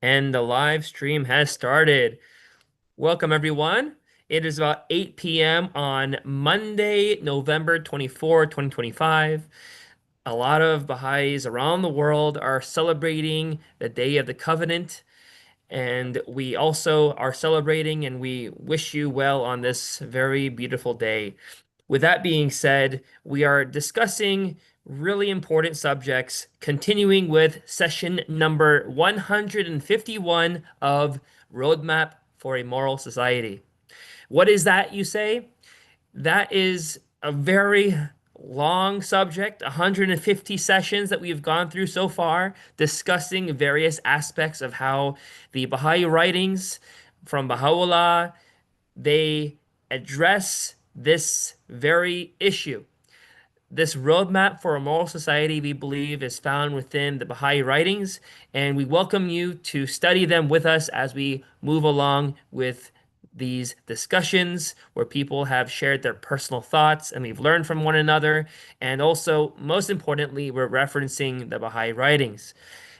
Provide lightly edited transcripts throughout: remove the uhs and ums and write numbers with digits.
And the live stream has started. Welcome, everyone. It is about 8 p.m. on Monday, November 24, 2025. A lot of Baha'is around the world are celebrating the Day of the Covenant, and we also are celebrating and we wish you well on this very beautiful day. With that being said, we are discussing really important subjects, continuing with session number 151 of Roadmap for a Moral Society. What is that, you say? That is a very long subject, 150 sessions that we've gone through so far, discussing various aspects of how the Baha'i writings from Baha'u'llah, they address this very issue. This roadmap for a moral society, we believe, is found within the Baha'i writings, and we welcome you to study them with us as we move along with these discussions where people have shared their personal thoughts and we've learned from one another. And also, most importantly, we're referencing the Baha'i writings.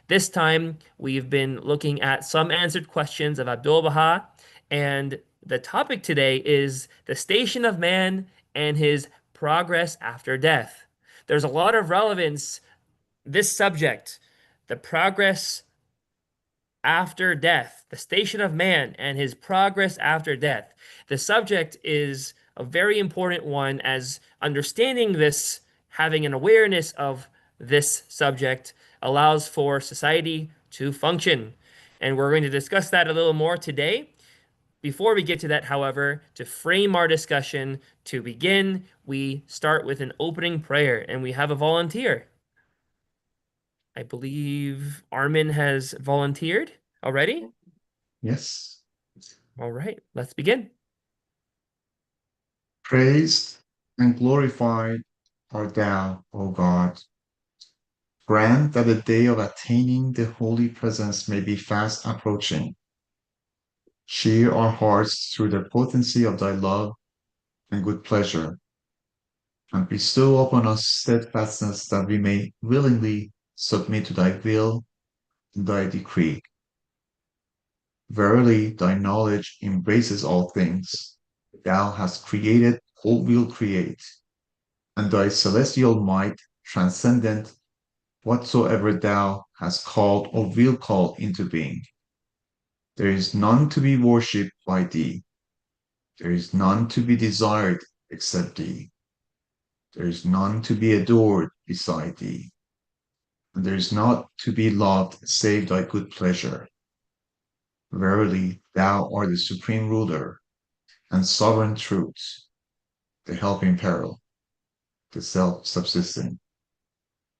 This time, we've been looking at some answered questions of Abdu'l-Baha, and the topic today is the station of man and his progress after death. There's a lot of relevance, this subject, the progress after death, the station of man and his progress after death. The subject is a very important one, as understanding this, having an awareness of this subject allows for society to function. And we're going to discuss that a little more today. Before we get to that, however, to frame our discussion, to begin, we start with an opening prayer, and we have a volunteer. I believe Armin has volunteered already. Yes. All right, let's begin. Praised and glorified art thou, O God. Grant that the day of attaining the holy presence may be fast approaching. Cheer our hearts through the potency of thy love and good pleasure, and bestow upon us steadfastness that we may willingly submit to thy will and thy decree. Verily, thy knowledge embraces all things. Thou hast created, who will create, and thy celestial might transcendent whatsoever thou hast called or will call into being. There is none to be worshipped by thee. There is none to be desired except thee. There is none to be adored beside thee. And there is not to be loved save thy good pleasure. Verily, thou art the supreme ruler and sovereign truth, the helping peril, the self-subsisting,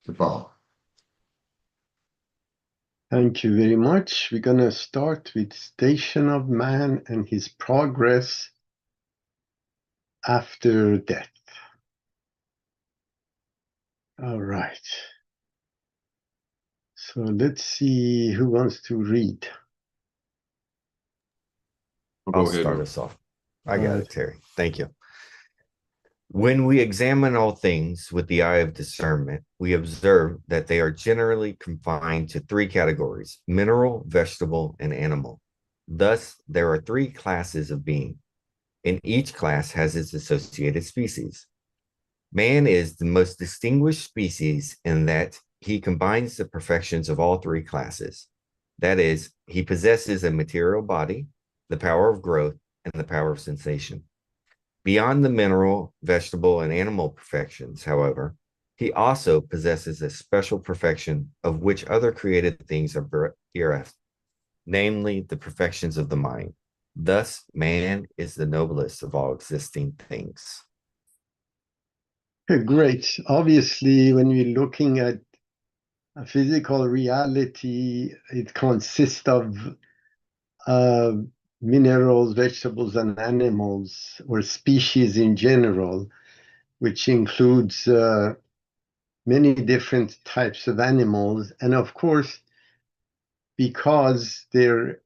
the Baal. Thank you very much. We're going to start with station of man and his progress after death. All right. So let's see who wants to read. I'll Go ahead. start us off. I got Right. it, Terry. Thank you. When we examine all things with the eye of discernment, we observe that they are generally confined to three categories: mineral, vegetable, and animal. Thus, there are three classes of being, and each class has its associated species. Man is the most distinguished species in that he combines the perfections of all three classes. That is, he possesses a material body, the power of growth, and the power of sensation. Beyond the mineral, vegetable, and animal perfections, however, he also possesses a special perfection of which other created things are bereft, namely the perfections of the mind. Thus, man is the noblest of all existing things. Great. Obviously, when we're looking at a physical reality, it consists of uh, minerals, vegetables, and animals, or species in general, which includes many different types of animals. And of course, because they're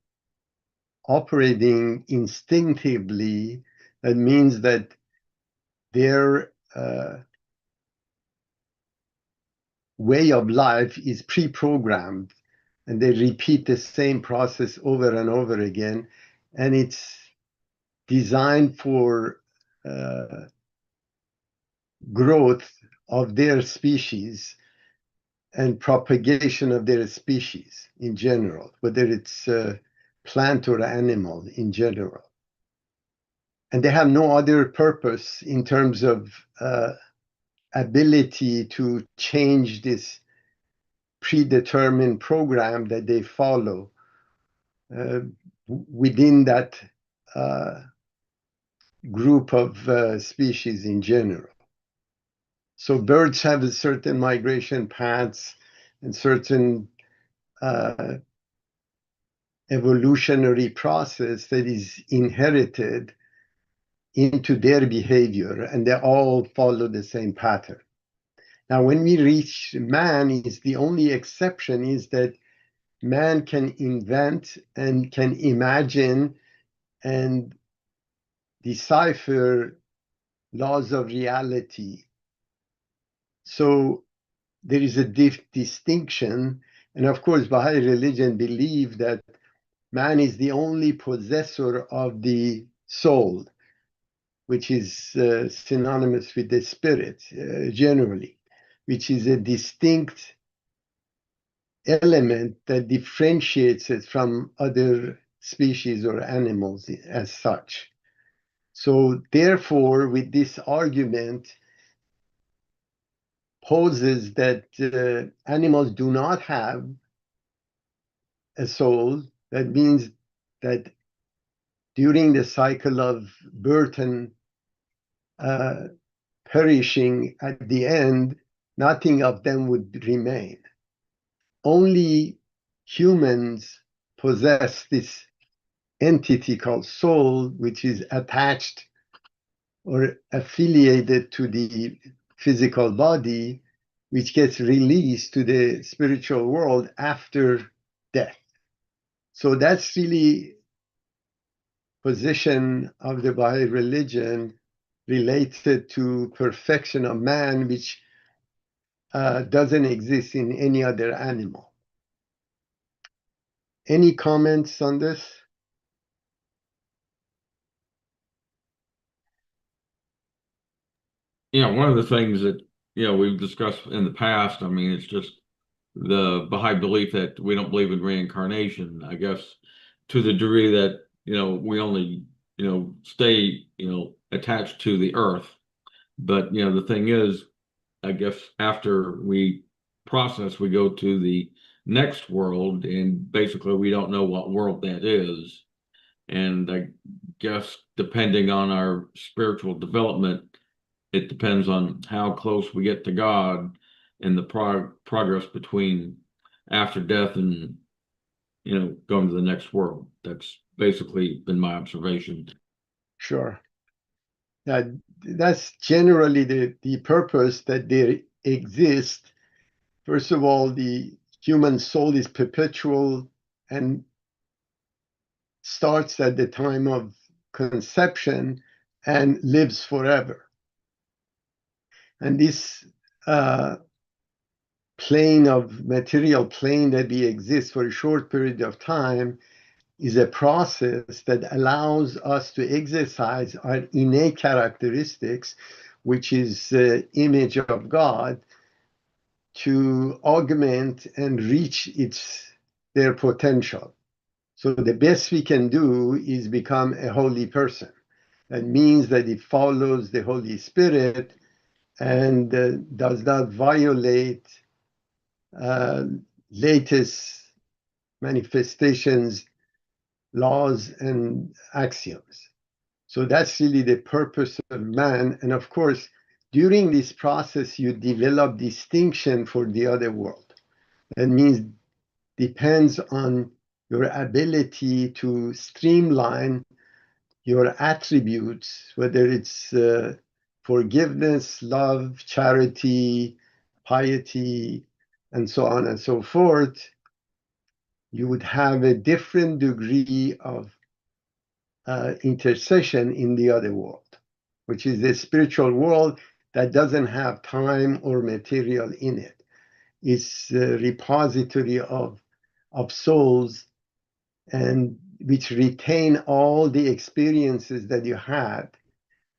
operating instinctively, that means that their way of life is pre-programmed. and they repeat the same process over and over again. And it's designed for growth of their species and propagation of their species in general, whether it's plant or animal in general. And they have no other purpose in terms of ability to change this predetermined program that they follow within that group of species in general. So birds have a certain migration paths and certain evolutionary process that is inherited into their behavior, and they all follow the same pattern. Now, when we reach man, is the only exception is that man can invent and can imagine and decipher laws of reality. So there is a distinction. And of course, Baha'i religion believes that man is the only possessor of the soul, which is synonymous with the spirit generally, which is a distinct element that differentiates it from other species or animals as such. So therefore, with this argument, poses that animals do not have a soul. That means that during the cycle of birth and perishing at the end, nothing of them would remain. Only humans possess this entity called soul, which is attached or affiliated to the physical body, which gets released to the spiritual world after death. So that's really position of the Baha'i religion related to perfection of man, which doesn't exist in any other animal. Any comments on this? Yeah, one of the things that, we've discussed in the past, I mean, it's just the Baha'i belief that we don't believe in reincarnation, I guess, to the degree that, we only, stay, attached to the earth. But, the thing is, I guess after we process, we go to the next world, and basically we don't know what world that is. And I guess depending on our spiritual development, it depends on how close we get to God and the progress between after death and, going to the next world. That's basically been my observation. Sure. That's generally the purpose that they exist. First of all, the human soul is perpetual and starts at the time of conception and lives forever. And this material plane that we exist for a short period of time is a process that allows us to exercise our innate characteristics, which is the image of God, to augment and reach their potential. So the best we can do is become a holy person. That means that it follows the Holy Spirit and does not violate latest manifestations, laws, and axioms. So that's really the purpose of man. And of course, during this process, you develop distinction for the other world. That means depends on your ability to streamline your attributes, whether it's forgiveness, love, charity, piety, and so on and so forth. You would have a different degree of intercession in the other world, which is the spiritual world that doesn't have time or material in it. It's a repository of of souls, and which retain all the experiences that you had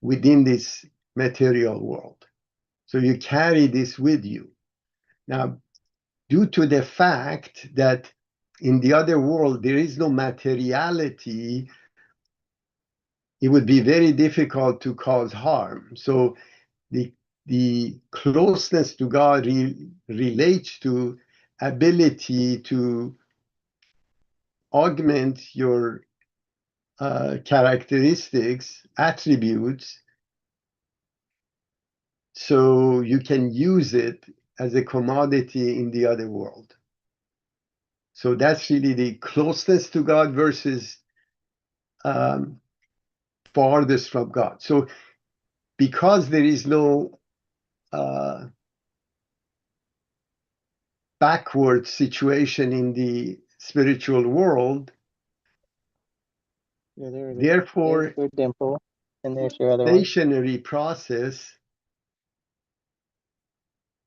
within this material world. So you carry this with you. Now, due to the fact that in the other world there is no materiality, it would be very difficult to cause harm. So the closeness to God relates to ability to augment your characteristics, attributes, so you can use it as a commodity in the other world. So that's really the closeness to God versus farthest from God. So because there is no backward situation in the spiritual world, Yeah, there's therefore, your dimple, and there's your other one. stationary process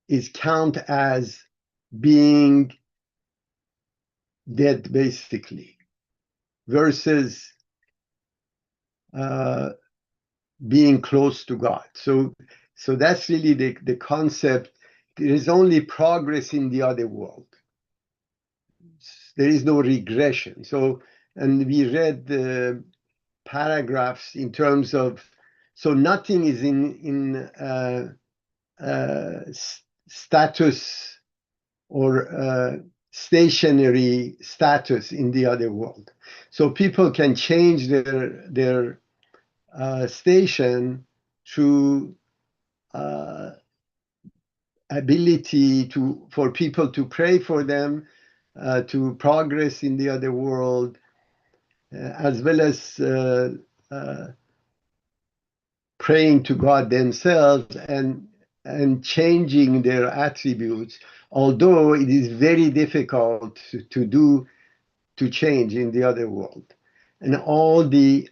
is count as being dead, basically, versus being close to God. So that's really the concept. There is only progress in the other world. There is no regression. So, and we read the paragraphs in terms of, so nothing is in status or stationary status in the other world. So people can change their station through ability for people to pray for them, to progress in the other world, as well as praying to God themselves and changing their attributes, although it is very difficult to change in the other world. And all the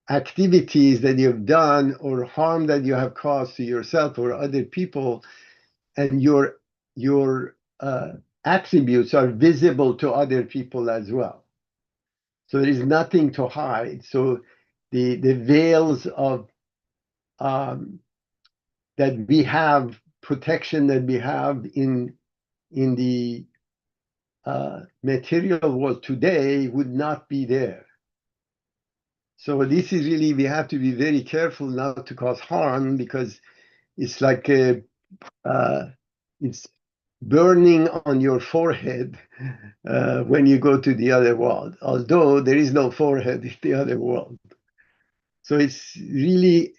activities that you've done or harm that you have caused to yourself or other people, and your attributes are visible to other people as well. So there is nothing to hide. So the veils of that we have, protection that we have in the material world today would not be there. So this is really, we have to be very careful not to cause harm, because it's like it's burning on your forehead when you go to the other world, although there is no forehead in the other world. So it's really,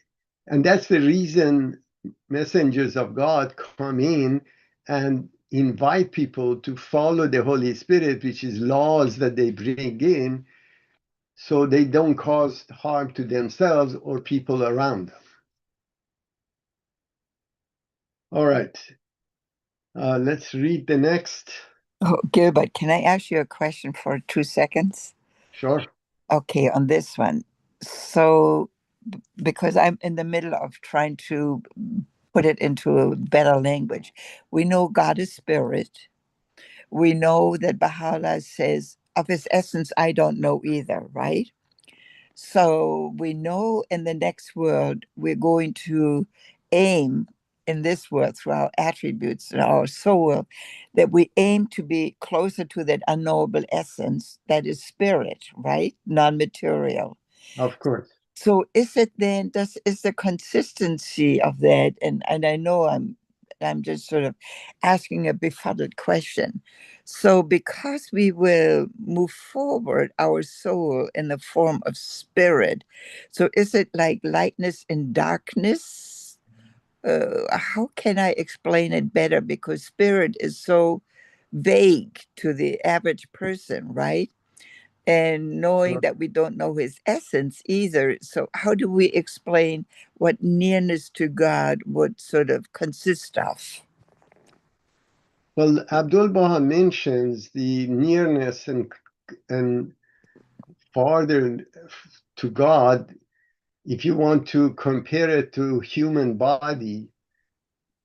and that's the reason messengers of God come in and invite people to follow the Holy Spirit, which is laws that they bring in, so they don't cause harm to themselves or people around them. All right. Let's read the next. Oh, Gilbert, can I ask you a question for 2 seconds? Sure. Okay, on this one. So, because I'm in the middle of trying to put it into a better language, we know God is spirit. We know that Baha'u'llah says, of his essence, I don't know either, right? So we know in the next world, we're going to aim in this world through our attributes and our soul, that we aim to be closer to that unknowable essence that is spirit, right? Non-material. Of course. So is it then, is the consistency of that, and I know I'm just sort of asking a befuddled question. So because we will move forward our soul in the form of spirit, so is it like lightness and darkness? How can I explain it better? Because spirit is so vague to the average person, right? And knowing that we don't know his essence either. So, how do we explain what nearness to God would sort of consist of? Well, Abdu'l-Baha mentions the nearness and farther to God. If you want to compare it to human body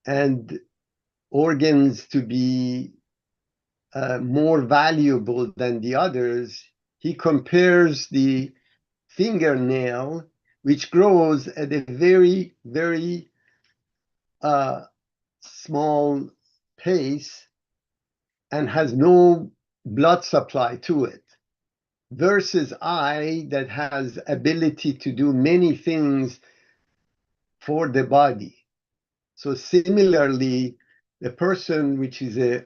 and organs to be more valuable than the others, he compares the fingernail, which grows at a very, very small pace and has no blood supply to it, versus eye that has ability to do many things for the body. So similarly, the person which is a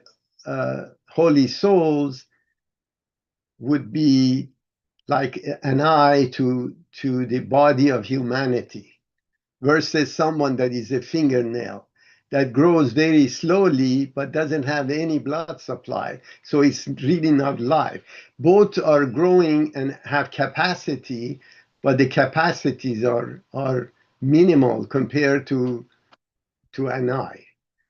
holy souls would be like an eye to the body of humanity, versus someone that is a fingernail that grows very slowly but doesn't have any blood supply. So it's really not life. Both are growing and have capacity, but the capacities are minimal compared to an eye.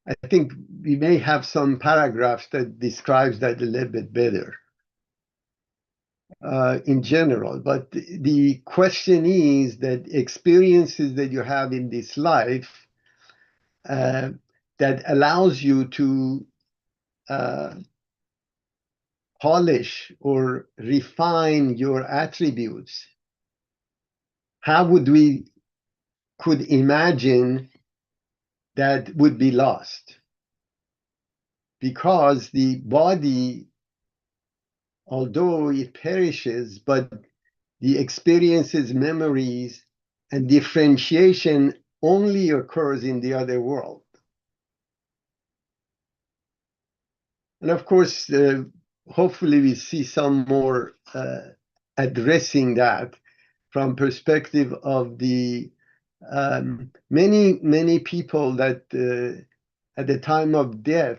I think we may have some paragraphs that describes that a little bit better in general. But the question is that experiences that you have in this life that allows you to polish or refine your attributes, how would we could imagine that would be lost? Because the body, although it perishes, but the experiences, memories, and differentiation only occurs in the other world. And of course, hopefully we see some more addressing that from perspective of the many people that at the time of death,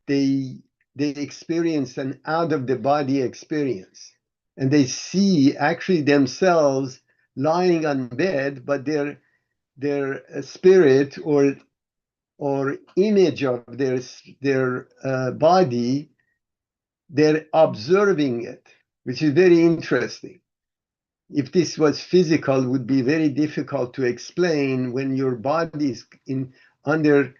they experience an out of the body experience, and they see actually themselves lying on bed, but their spirit or image of their body, they're observing it, which is very interesting. If this was physical, it would be very difficult to explain. When your body is under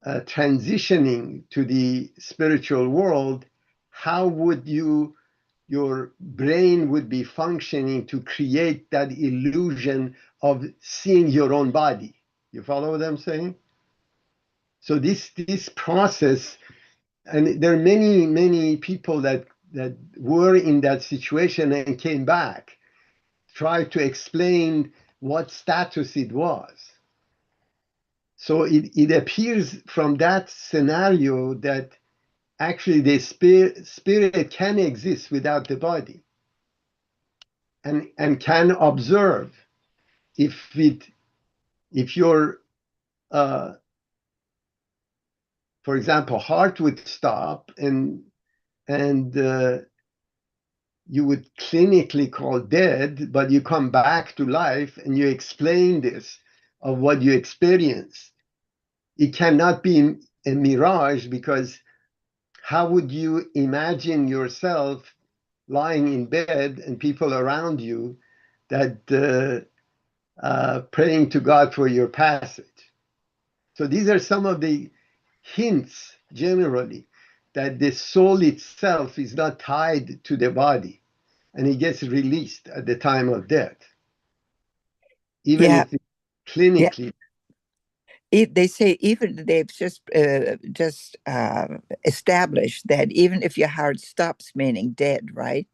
transitioning to the spiritual world, how would your brain would be functioning to create that illusion of seeing your own body? You follow what I'm saying? So this process, and there are many people that were in that situation and came back, try to explain what status it was. So it appears from that scenario that actually the spirit can exist without the body, and can observe. If your for example, heart would stop and you would clinically call dead, but you come back to life and you explain this of what you experience. It cannot be a mirage, because how would you imagine yourself lying in bed and people around you that praying to God for your passage? So these are some of the hints generally that the soul itself is not tied to the body, and it gets released at the time of death, even Yeah. if it's clinically. They say even they've just established that even if your heart stops, meaning dead, right,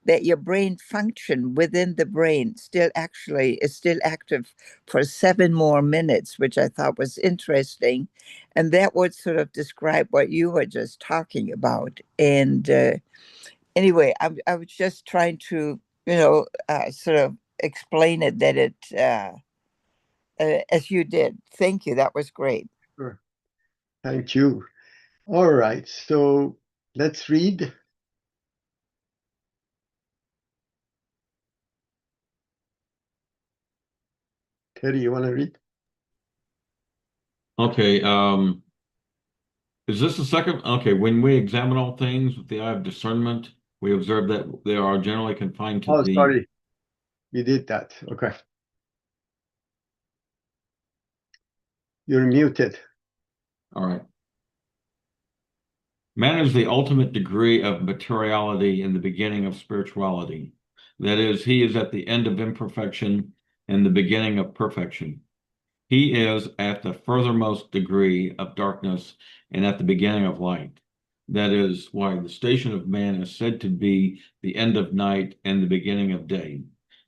that your brain function within the brain still actually is still active for 7 more minutes, which I thought was interesting, and that would sort of describe what you were just talking about. And anyway, I was just trying to sort of explain it that it. As you did. Thank you. That was great. Sure. Thank you. All right, so let's read. Terry, you want to read? Okay, is this the second? Okay, when we examine all things with the eye of discernment, we observe that they are generally confined to Oh, the. sorry. We did that. Okay. You're muted. All right. Man is the ultimate degree of materiality in the beginning of spirituality. That is, he is at the end of imperfection and the beginning of perfection. He is at the furthermost degree of darkness and at the beginning of light. That is why the station of man is said to be the end of night and the beginning of day,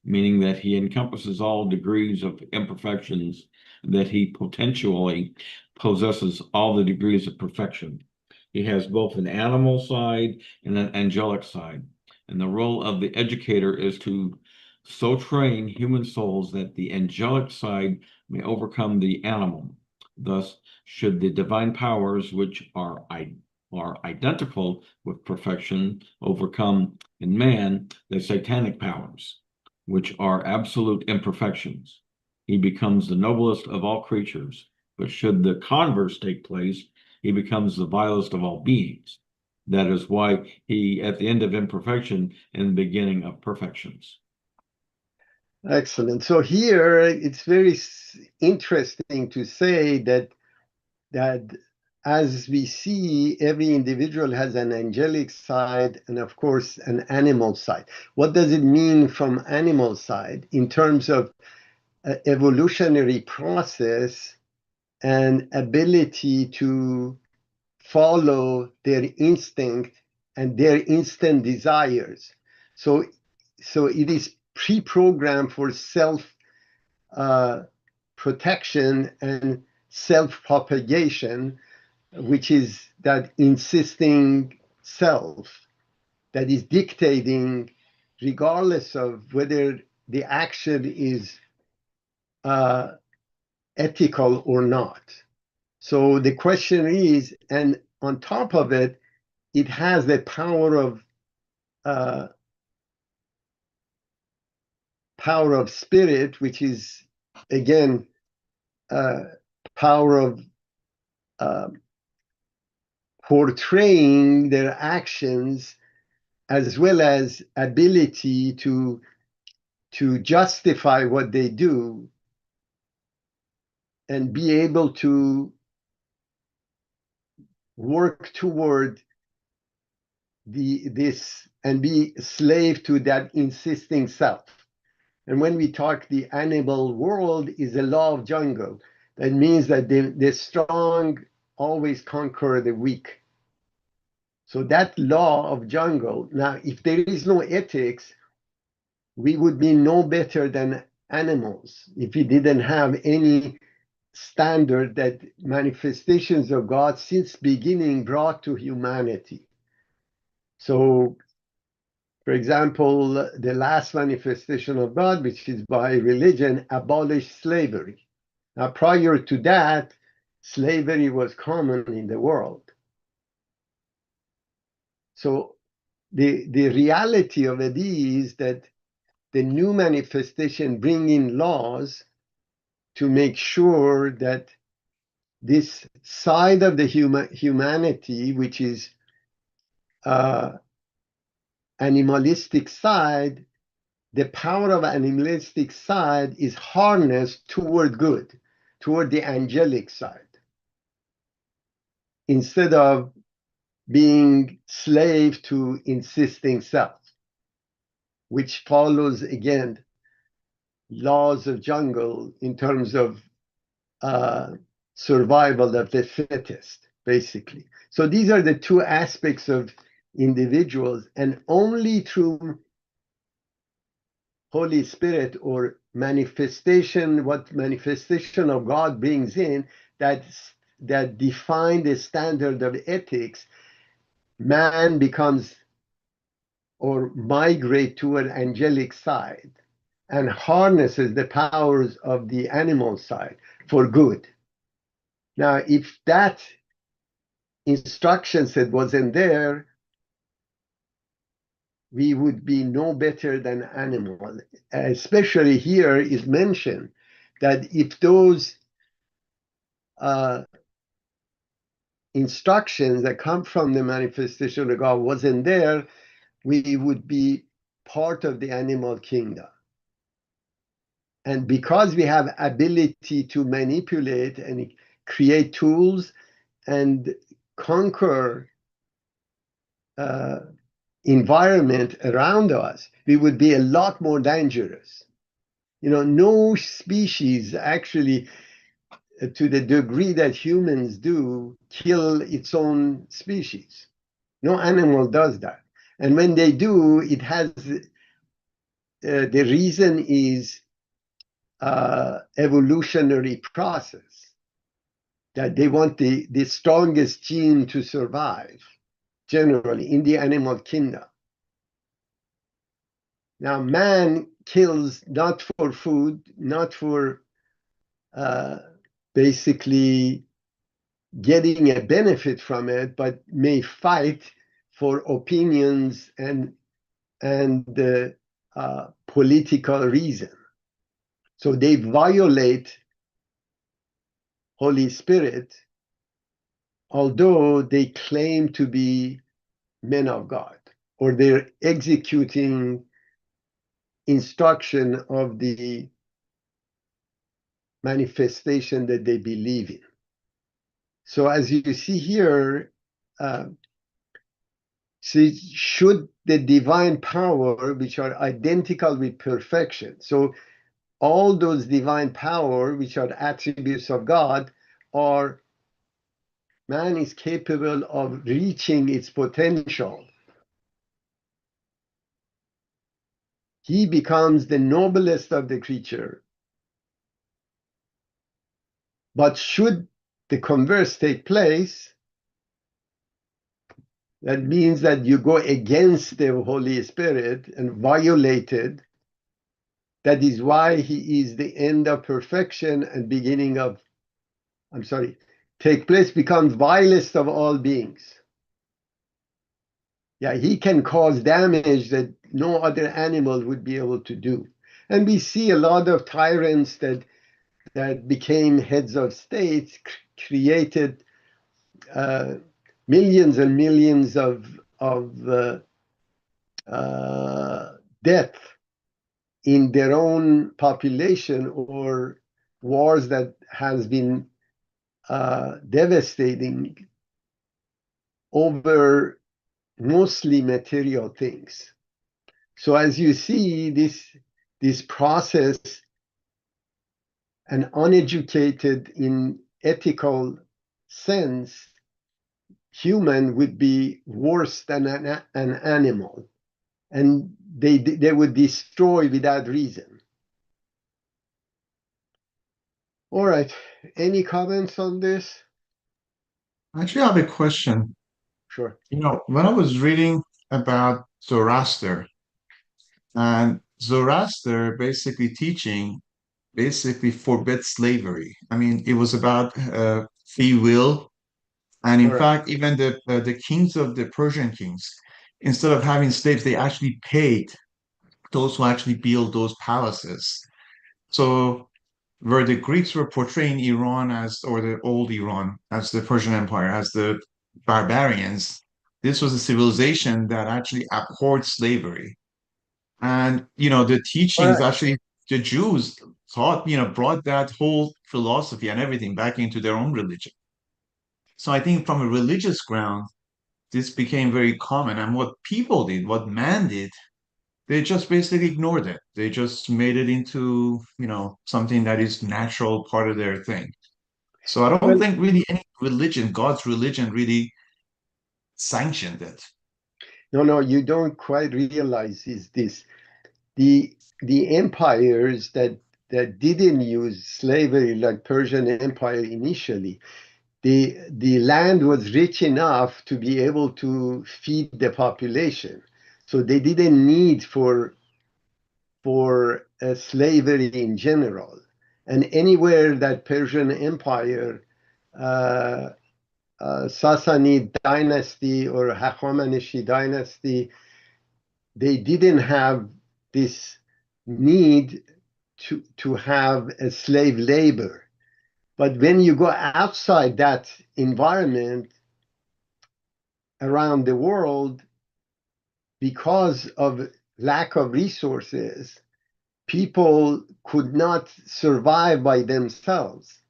meaning that he encompasses all degrees of imperfections, that he potentially possesses all the degrees of perfection. He has both an animal side and an angelic side. And the role of the educator is to so train human souls that the angelic side may overcome the animal. Thus, should the divine powers, which are identical with perfection, overcome in man the satanic powers, which are absolute imperfections, he becomes the noblest of all creatures. But should the converse take place, he becomes the vilest of all beings. That is why he, at the end of imperfection and the beginning of perfections. Excellent. So here it's very interesting to say that as we see, every individual has an angelic side and, of course, an animal side. What does it mean from animal side in terms of evolutionary process and ability to follow their instinct and their instant desires? So it is pre-programmed for self protection and self-propagation, which is that insisting self that is dictating, regardless of whether the action is ethical or not. So the question is, and on top of it, it has the power of spirit, which is again power of portraying their actions, as well as ability to justify what they do and be able to work toward this and be slave to that insisting self. And when we talk, the animal world is a law of jungle. That means that the strong always conquer the weak. So that law of jungle, now, if there is no ethics, we would be no better than animals if we didn't have any standard that manifestations of God since beginning brought to humanity. So, for example, the last manifestation of God, which is Baha'i religion, abolished slavery. Now, prior to that, slavery was common in the world. So the reality of it is that the new manifestation bring in laws to make sure that this side of the humanity, which is animalistic side, the power of animalistic side is harnessed toward good, toward the angelic side, instead of being slave to insisting self, which follows, again, laws of jungle in terms of survival of the fittest, basically. So these are the two aspects of individuals, and only through Holy Spirit or manifestation, what manifestation of God brings in, that define the standard of ethics, man becomes or migrate to an angelic side and harnesses the powers of the animal side for good. Now, if that instruction set wasn't there, we would be no better than animal. Especially here is mentioned that if those instructions that come from the manifestation of God wasn't there, we would be part of the animal kingdom. And because we have ability to manipulate and create tools and conquer environment around us, we would be a lot more dangerous. No species actually, to the degree that humans do, kill its own species. No animal does that. And when they do, it has, the reason is evolutionary process, that they want the strongest gene to survive, generally, in the animal kingdom. Now, man kills not for food, not for basically getting a benefit from it, but may fight for opinions and political reason. So they violate Holy Spirit, although they claim to be men of God, or they're executing instruction of the manifestation that they believe in. So as you see here, should the divine power, which are identical with perfection, so all those divine power, which are attributes of God, are man is capable of reaching its potential. He becomes the noblest of the creature. But should the converse take place, that means that you go against the Holy Spirit and violate it. That is why he is the end of perfection and beginning of, take place, becomes vilest of all beings. Yeah, he can cause damage that no other animal would be able to do. And we see a lot of tyrants that became heads of states, created millions and millions of death in their own population, or wars that has been devastating over mostly material things. So as you see, this process, an uneducated in ethical sense, human would be worse than an animal, and they would destroy without reason. All right, any comments on this? Actually, I have a question. Sure. When I was reading about Zoroaster, and Zoroaster basically teaching basically forbid slavery. I mean, it was about free will. And in Correct. fact, even the kings of the Persian kings, instead of having slaves, they actually paid those who actually build those palaces. So where the Greeks were portraying Iran as, or the old Iran as the Persian Empire, as the barbarians, this was a civilization that actually abhorred slavery. And, the teachings Correct. actually, the Jews taught, brought that whole philosophy and everything back into their own religion. So I think from a religious ground, this became very common. And what people did, what man did, they just basically ignored it. They just made it into, something that is natural part of their thing. So I don't Well, think really any religion, God's religion, really sanctioned it. no, you don't quite realize is this. The empires that didn't use slavery, like Persian Empire initially, the land was rich enough to be able to feed the population. So they didn't need for slavery in general. And anywhere that Persian Empire, Sassanid dynasty or Hachamaneshi dynasty, they didn't have this need to have a slave labor. But when you go outside that environment around the world, because of lack of resources, people could not survive by themselves.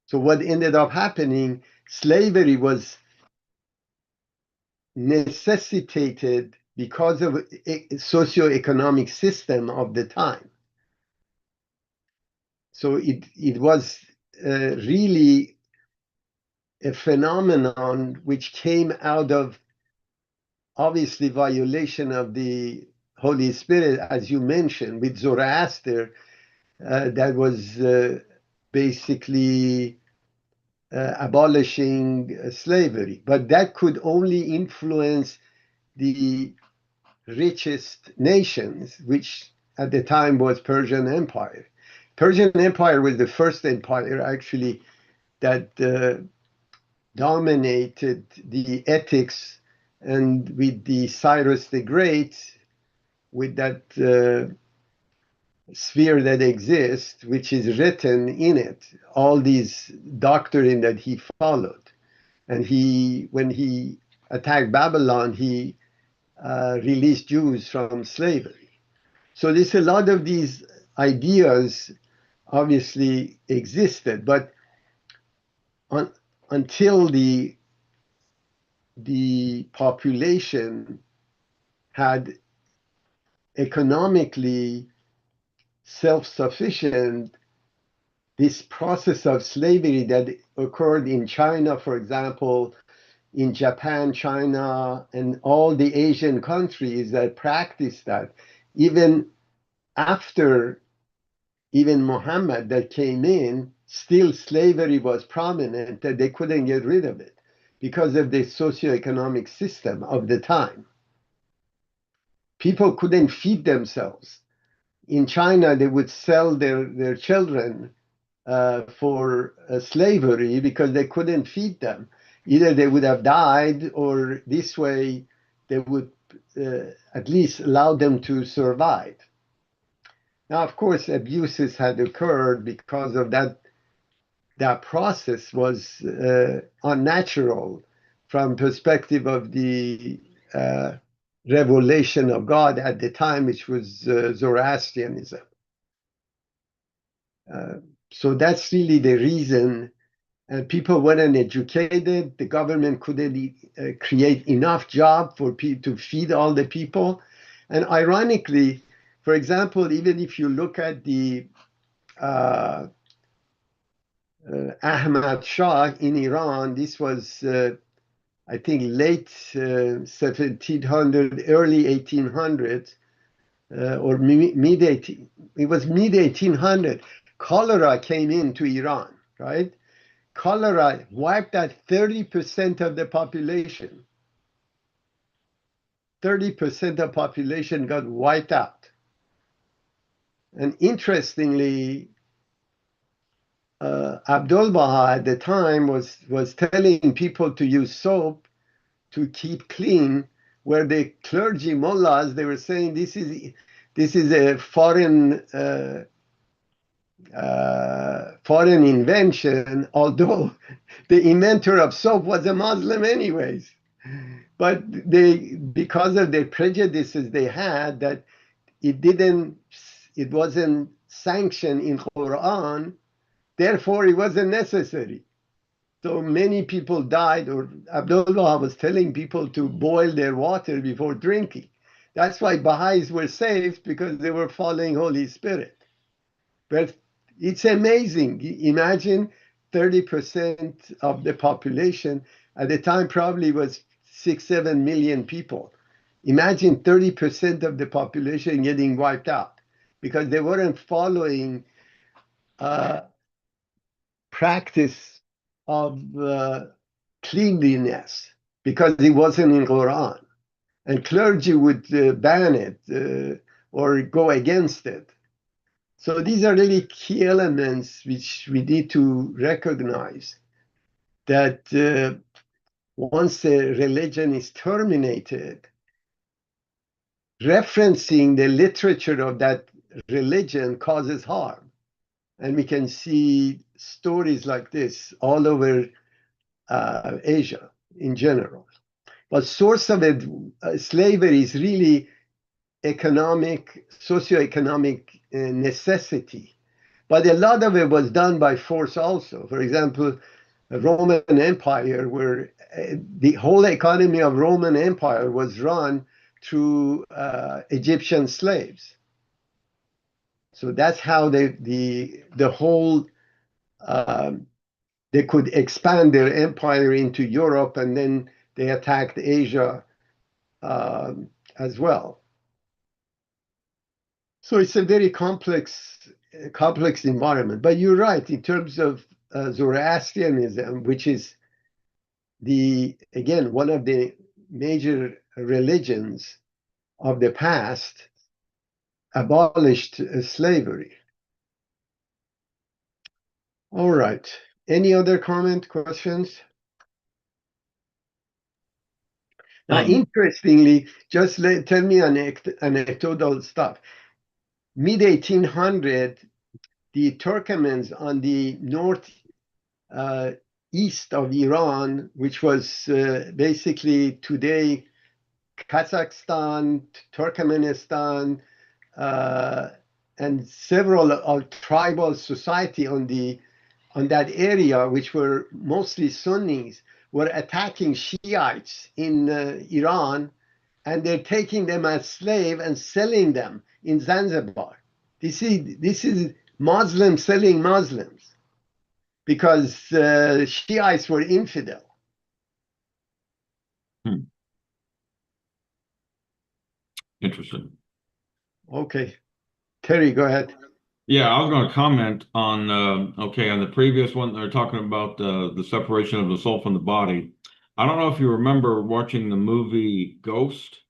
So what ended up happening, slavery was necessitated because of a socioeconomic system of the time. So it was really a phenomenon which came out of obviously violation of the Holy Spirit, as you mentioned, with Zoroaster, that was basically abolishing slavery. But that could only influence the richest nations, which at the time was Persian Empire. Persian Empire was the first empire actually that dominated the ethics, and with the Cyrus the Great, with that sphere that exists, which is written in it, all these doctrine that he followed. And when he attacked Babylon, he released Jews from slavery. So there's a lot of these ideas obviously existed, but until the population had economically self-sufficient, this process of slavery that occurred in China, for example, in Japan, China, and all the Asian countries that practiced that, even after Muhammad that came in, still slavery was prominent, that they couldn't get rid of it because of the socioeconomic system of the time. People couldn't feed themselves. In China, they would sell their children for slavery because they couldn't feed them. Either they would have died, or this way they would at least allow them to survive. Now, of course, abuses had occurred because of that. That process was unnatural from perspective of the revelation of God at the time, which was Zoroastrianism. So that's really the reason. And people weren't educated. The government couldn't create enough job for to feed all the people. And ironically, for example, even if you look at the Ahmad Shah in Iran, this was, I think, late 1700, early 1800s, or mid 18. It was mid 1800. Cholera came into Iran, right? Cholera wiped out 30% of the population. 30% of population got wiped out. And interestingly, Abdu'l-Baha at the time was telling people to use soap to keep clean, where the clergy mullahs, they were saying this is a foreign invention, although the inventor of soap was a Muslim anyways. But because of the prejudices they had, that it wasn't sanctioned in Quran, therefore it wasn't necessary. So many people died, or Abdu'l-Baha was telling people to boil their water before drinking. That's why Baha'is were saved, because they were following Holy Spirit. But it's amazing. Imagine 30% of the population at the time probably was 6-7 million people. Imagine 30% of the population getting wiped out because they weren't following practice of cleanliness, because it wasn't in Quran. And clergy would ban it or go against it. So these are really key elements which we need to recognize, that once a religion is terminated, referencing the literature of that religion causes harm. And we can see stories like this all over Asia in general. But source of it, slavery is really economic, socioeconomic necessity. But a lot of it was done by force also. For example, Roman Empire, where the whole economy of Roman Empire was run through Egyptian slaves. So that's how the whole they could expand their empire into Europe, and then they attacked Asia as well. So it's a very complex environment. But you're right in terms of Zoroastrianism, which is again one of the major religions of the past, abolished slavery. All right. Any other questions? Now, interestingly, just tell me anecdotal stuff. Mid-1800, the Turkmens on the north east of Iran, which was basically today Kazakhstan, Turkmenistan, and several tribal society on that area, which were mostly Sunnis, were attacking Shiites in Iran, and they're taking them as slave and selling them in Zanzibar. This is Muslims selling Muslims because Shiites were infidel. Interesting. Okay. Terry, go ahead. Yeah, I was going to comment on on the previous one. They're talking about the separation of the soul from the body. I don't know if you remember watching the movie Ghost,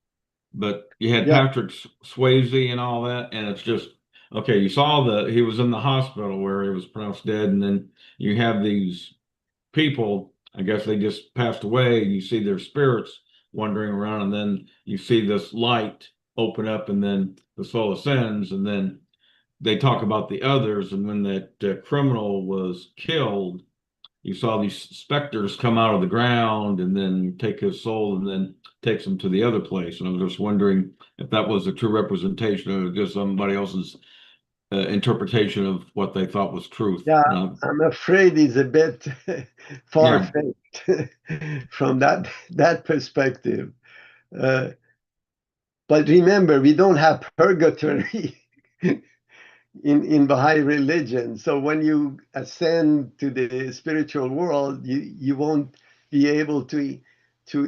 but you had Yeah. Patrick Swayze and all that, and it's just okay. You saw he was in the hospital where he was pronounced dead, and then you have these people. I guess they just passed away. You see their spirits wandering around, and then you see this light open up, and then the soul ascends, and then they talk about the others. And when that criminal was killed, you saw these specters come out of the ground and then take his soul and then takes him to the other place. And I was just wondering if that was a true representation or just somebody else's interpretation of what they thought was truth. Yeah, I'm afraid it's a bit far-fetched from that perspective. But remember, we don't have purgatory in Baha'i religion. So when you ascend to the spiritual world, you won't be able to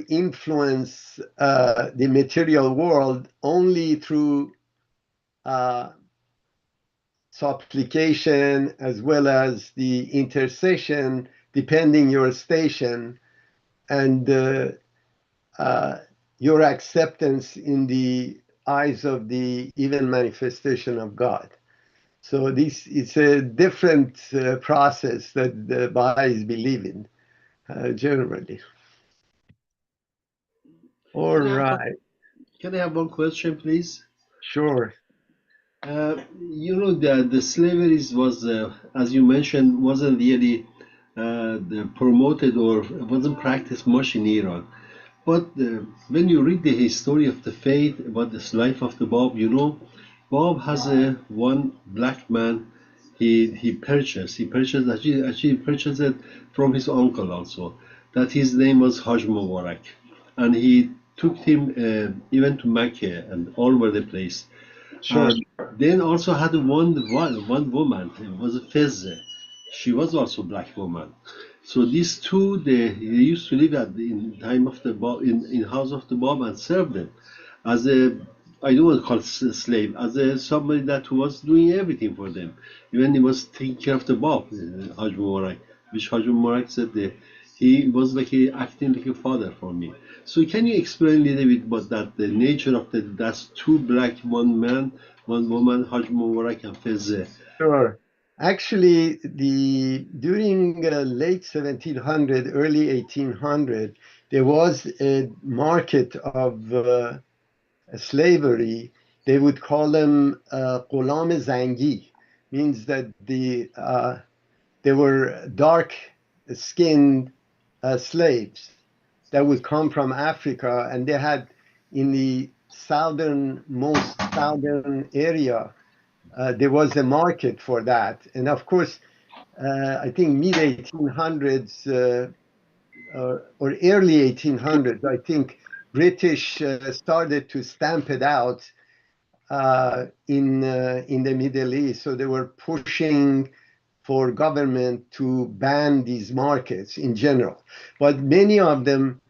influence the material world only through supplication as well as the intercession, depending your station and your acceptance in the eyes of the even manifestation of God. So this is a different process that the Baha'is believe in generally. All right. Can I have one question, please? Sure. You know that the slavery was, as you mentioned, wasn't really promoted or wasn't practiced much in Iran. But when you read the history of the faith about this life of the Bab, you know, Bab has one black man. He purchased actually purchased it from his uncle also. That his name was Haj Mubarak, and he took him even to Mecca and all over the place. Sure. Then also had one woman. It was a Fezze. She was also a black woman. So these two, they used to live in time of the Bab, in house of the Bab, and serve them as a, I don't want to call it slave, as somebody that was doing everything for them. Even he was taking care of the Bab, Haj Mubarak, which Haj Mubarak said he was acting like a father for me. So can you explain a little bit about that, the nature of that's two black, one man, one woman, Haj Mubarak and Fezze? Sure. Actually, during late 1700, early 1800, there was a market of slavery. They would call them ghulam zangi, means that they were dark-skinned slaves that would come from Africa, and they had in the most southern area. There was a market for that, and of course, I think mid 1800s or early 1800s, I think British started to stamp it out in the Middle East. So they were pushing for government to ban these markets in general. But many of them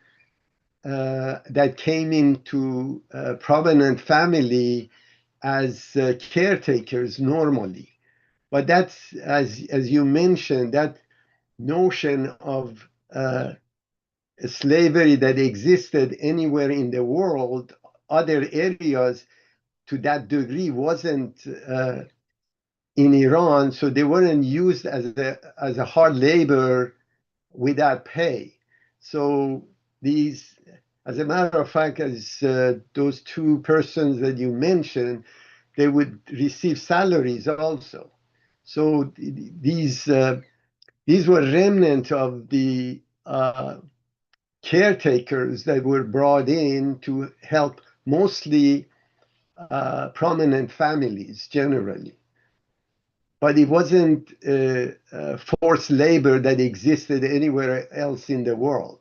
that came into prominent family as caretakers normally. But that's, as you mentioned, that notion of slavery that existed anywhere in the world, other areas to that degree wasn't in Iran, so they weren't used as a hard labor without pay. So these, as a matter of fact, as those two persons that you mentioned, they would receive salaries also. So these were remnant of the caretakers that were brought in to help mostly prominent families generally. But it wasn't forced labor that existed anywhere else in the world.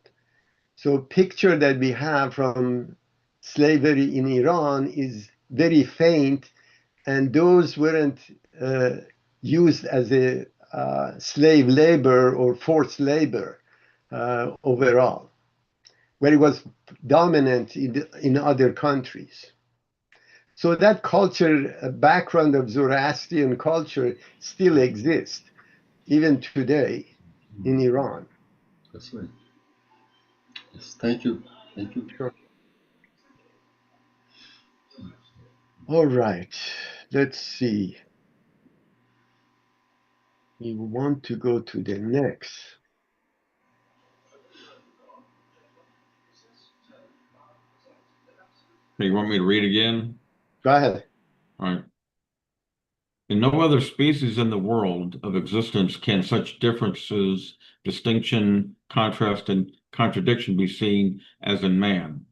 So picture that we have from slavery in Iran is very faint, and those weren't used as a slave labor or forced labor overall, where it was dominant in other countries. So that culture, background of Zoroastrian culture still exists, even today in Iran. That's right. Yes, thank you. Thank you. Sure. All right, let's see. We want to go to the next. Hey, you want me to read again? Go ahead. All right. In no other species in the world of existence can such differences, distinction, contrast, and contradiction be seen as in man.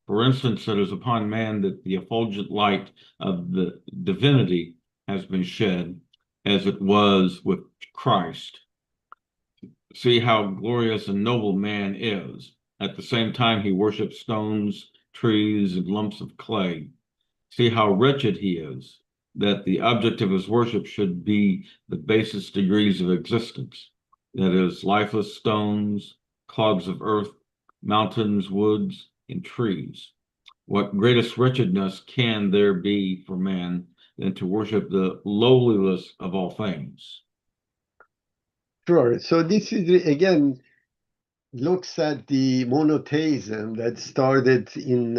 For instance, it is upon man that the effulgent light of the divinity has been shed, as it was with Christ. See how glorious and noble man is. At the same time, he worships stones, trees, and lumps of clay. See how wretched he is, that the object of his worship should be the basest degrees of existence, that is, lifeless stones, clods of earth, mountains, woods, and trees. What greatest wretchedness can there be for man than to worship the lowliness of all things? Sure. So this is, again, looks at the monotheism that started in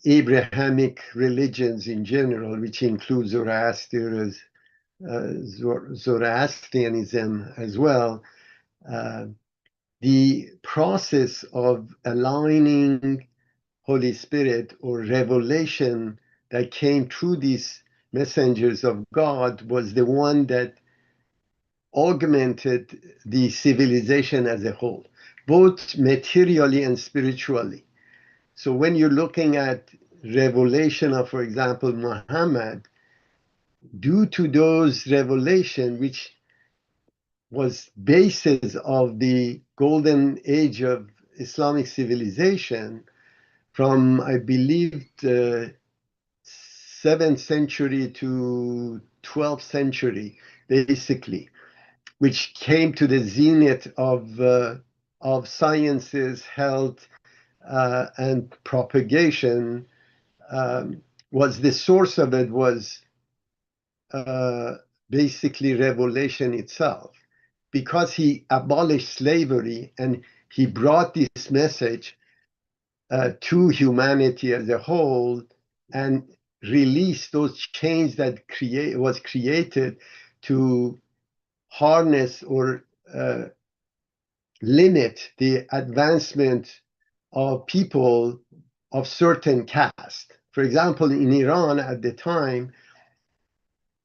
Abrahamic religions in general, which includes Zoroastrianism as well. The process of aligning Holy Spirit or revelation that came through these messengers of God was the one that augmented the civilization as a whole, both materially and spiritually. So when you're looking at revelation of, for example, Muhammad, due to those revelation, which was basis of the golden age of Islamic civilization from, I believe, the 7th century to 12th century, basically, which came to the zenith of sciences, health, and propagation, was the source of it was basically revelation itself. Because he abolished slavery and he brought this message to humanity as a whole and released those chains that was created to harness or limit the advancement of people of certain caste. For example, in Iran at the time,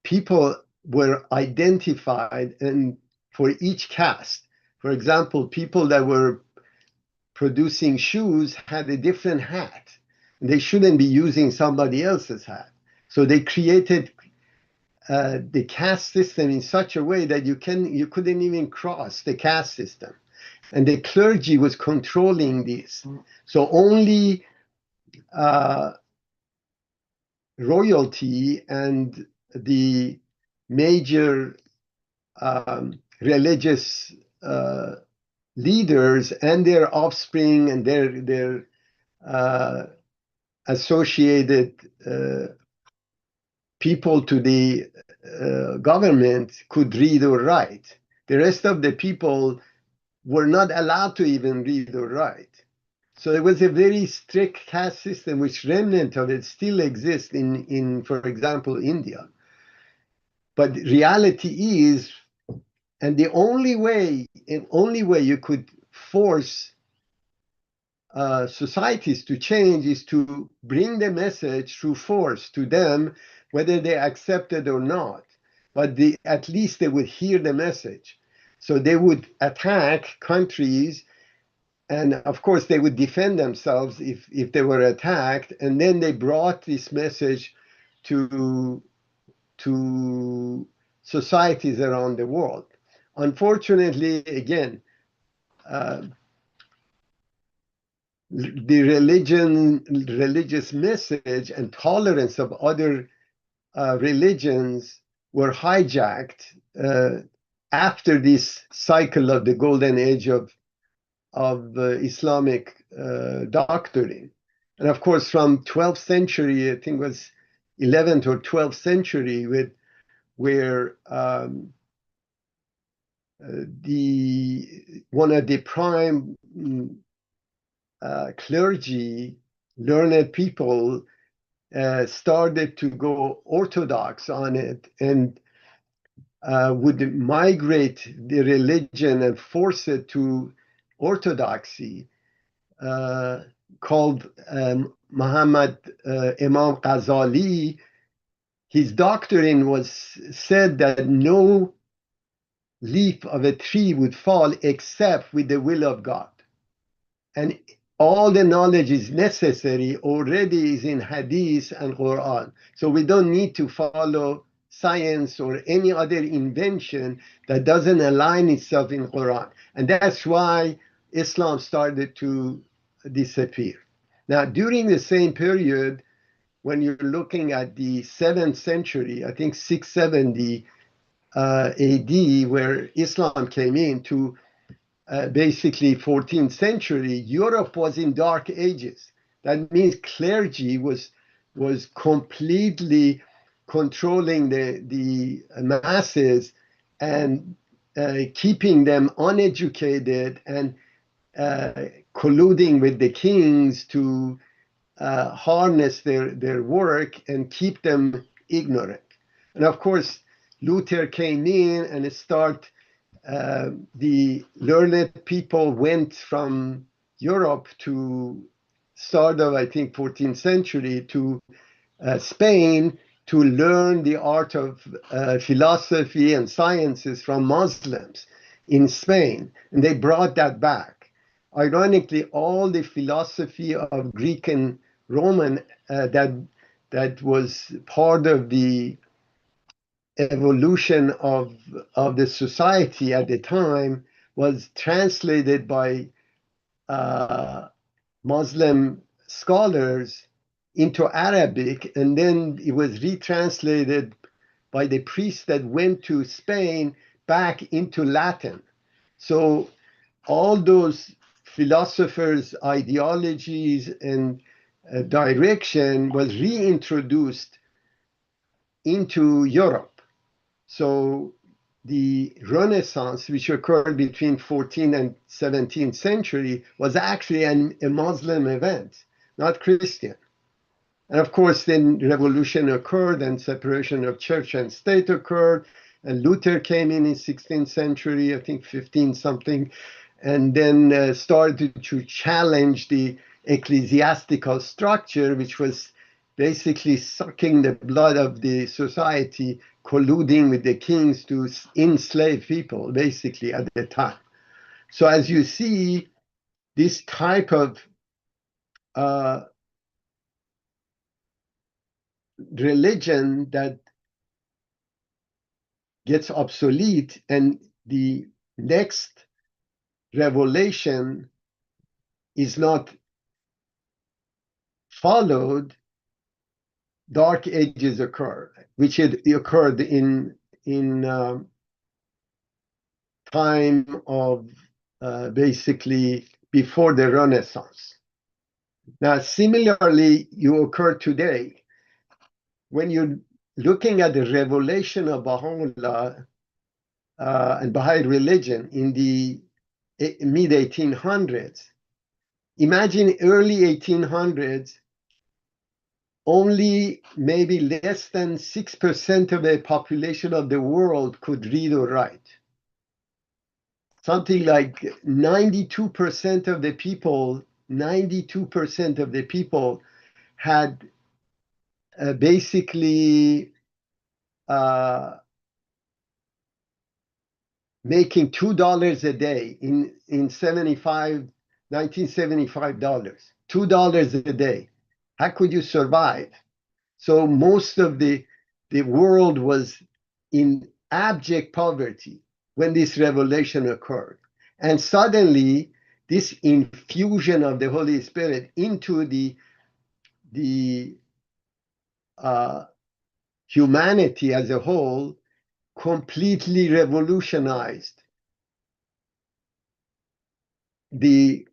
people were identified and for each caste. For example, people that were producing shoes had a different hat. They shouldn't be using somebody else's hat. So they created the caste system in such a way that you couldn't even cross the caste system, and the clergy was controlling this. So only royalty and the major religious leaders and their offspring and their associated people to the government could read or write. The rest of the people were not allowed to even read or write. So it was a very strict caste system, which remnant of it still exists in, for example, India. But reality is, and the only way you could force societies to change is to bring the message through force to them, whether they accept it or not. But at least they would hear the message. So they would attack countries, and of course they would defend themselves if they were attacked. And then they brought this message to societies around the world. Unfortunately, again, the religious message and tolerance of other religions were hijacked after this cycle of the golden age of Islamic doctrine. And of course, from 12th century, I think it was 11th or 12th century, where one of the prime clergy, learned people, started to go orthodox on it and would migrate the religion and force it to orthodoxy, called Muhammad Imam Ghazali. His doctrine was said that no leaf of a tree would fall except with the will of God. And all the knowledge is necessary already is in Hadith and Quran. So we don't need to follow science or any other invention that doesn't align itself in Quran. And that's why Islam started to disappear. Now, during the same period, when you're looking at the 7th century, I think 670 AD, where Islam came in to basically 14th century, Europe was in dark ages. That means clergy was completely controlling the masses and keeping them uneducated and colluding with the kings to harness their work and keep them ignorant. And of course, Luther came in and the learned people went from Europe to start of, I think, 14th century to Spain to learn the art of philosophy and sciences from Muslims in Spain. And they brought that back. Ironically, all the philosophy of Greek and Roman that was part of the evolution of the society at the time was translated by Muslim scholars into Arabic, and then it was retranslated by the priests that went to Spain back into Latin. So all those philosophers' ideologies and direction was reintroduced into Europe. So the Renaissance, which occurred between 14th and 17th century, was actually a Muslim event, not Christian. And of course, then revolution occurred and separation of church and state occurred. And Luther came in 16th century, I think 15 something, and then started to challenge the ecclesiastical structure, which was basically sucking the blood of the society, colluding with the kings to enslave people, basically, at the time. So as you see, this type of religion that gets obsolete and the next revelation is not followed, dark ages occur, which had occurred in time of basically before the Renaissance. Now, similarly, you occur today when you're looking at the revelation of Baha'u'llah and Baha'i religion in the mid 1800s. Imagine early 1800s, only maybe less than 6% of the population of the world could read or write. Something like 92% of the people, 92% of the people had basically making $2 a day in 1975 dollars, $2 a day. How could you survive? So most of the world was in abject poverty when this revelation occurred. And suddenly, this infusion of the Holy Spirit into the humanity as a whole completely revolutionized the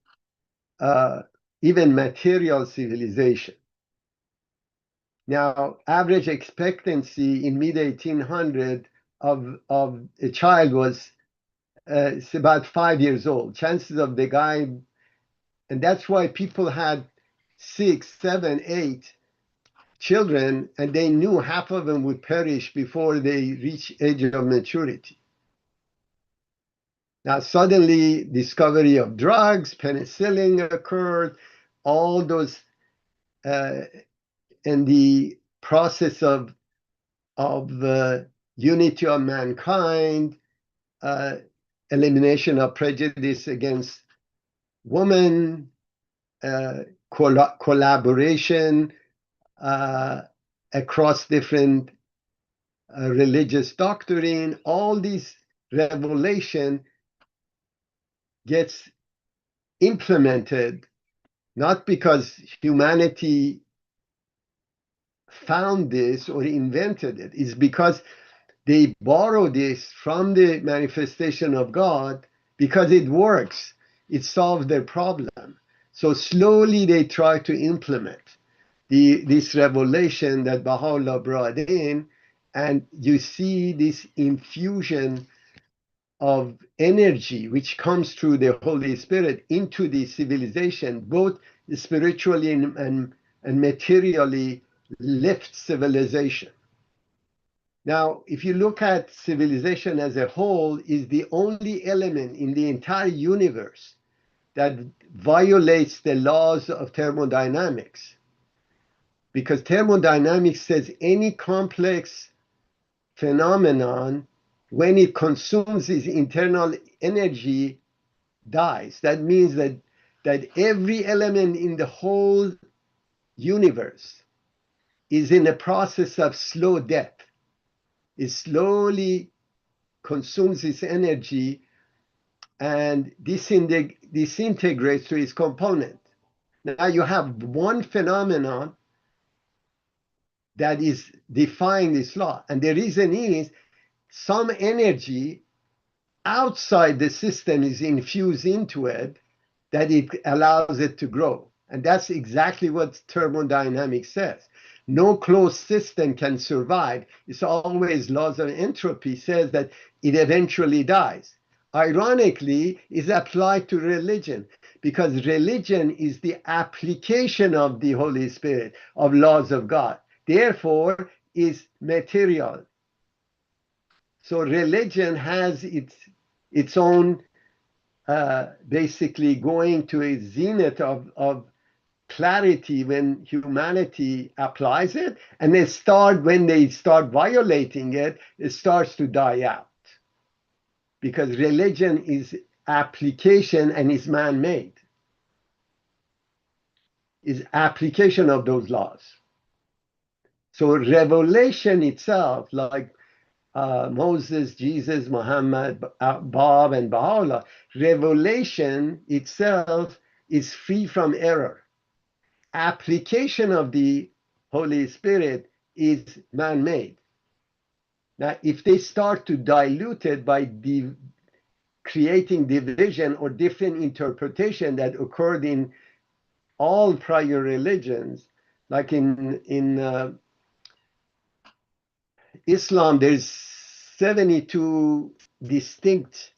even material civilization. Now, average expectancy in mid 1800 of a child was it's about 5 years old. Chances of the guy, and that's why people had 6, 7, 8 children, and they knew half of them would perish before they reach age of maturity. Now, suddenly, discovery of drugs, penicillin occurred, all those, and the process of unity of mankind, elimination of prejudice against women, collaboration across different religious doctrine, all these revelation gets implemented, not because humanity found this or invented it, it's because they borrow this from the manifestation of God because it works. It solves their problem. So slowly they try to implement this revelation that Baha'u'llah brought in, and you see this infusion of energy which comes through the Holy Spirit into the civilization, both spiritually and materially lift civilization. Now, if you look at civilization as a whole, is the only element in the entire universe that violates the laws of thermodynamics. Because thermodynamics says any complex phenomenon, when it consumes its internal energy, dies. That means that every element in the whole universe is in a process of slow death. It slowly consumes its energy and disintegrates to its component. Now you have one phenomenon that is defying this law. And the reason is some energy outside the system is infused into it that it allows it to grow. And that's exactly what thermodynamics says. No closed system can survive. It's always laws of entropy says that it eventually dies. Ironically, is applied to religion because religion is the application of the Holy Spirit, of laws of God. Therefore, is material. So religion has its own basically going to a zenith of clarity when humanity applies it, and when they start violating it, it starts to die out. Because religion is application and is man-made. Is application of those laws. So revelation itself, like Moses, Jesus, Muhammad, Bob, and Baha'u'llah, revelation itself is free from error. Application of the Holy Spirit is man-made. Now, if they start to dilute it by creating division or different interpretation that occurred in all prior religions, like in Islam, there's 72 distinct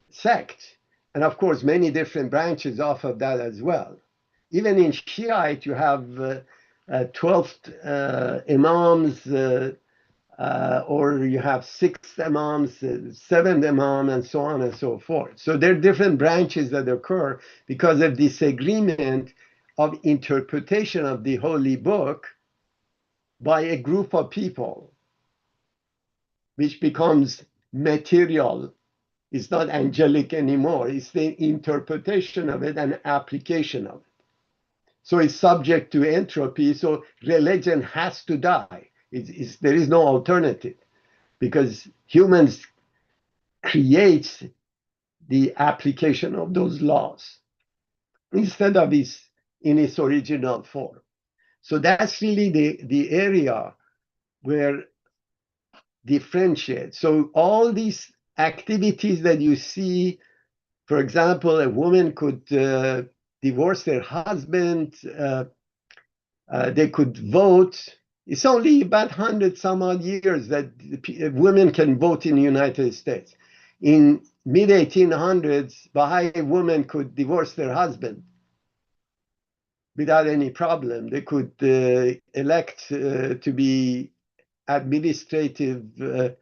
sects, and of course, many different branches off of that as well. Even in Shiite, you have 12 imams, or you have 6 imams, 7 imams, and so on and so forth. So there are different branches that occur because of disagreement of interpretation of the Holy Book by a group of people, which becomes material. It's not angelic anymore. It's the interpretation of it and application of it. So it's subject to entropy. So religion has to die. There is no alternative, because humans create the application of those laws instead of in its original form. So that's really the area where differentiate. So all these activities that you see, for example, a woman could divorce their husband, they could vote. It's only about 100 some odd years that women can vote in the United States. In mid-1800s, Baha'i women could divorce their husband without any problem. They could elect to be administrative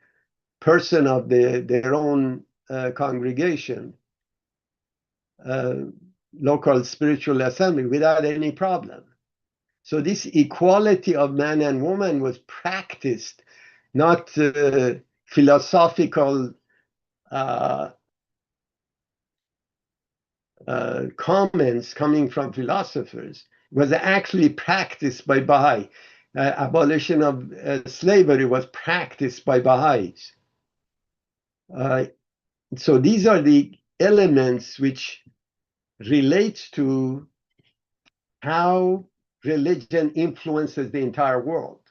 person of their own congregation, local spiritual assembly, without any problem. So this equality of man and woman was practiced, not philosophical comments coming from philosophers. It was actually practiced by Baha'i. Abolition of slavery was practiced by Baha'is. So these are the elements which relate to how religion influences the entire world.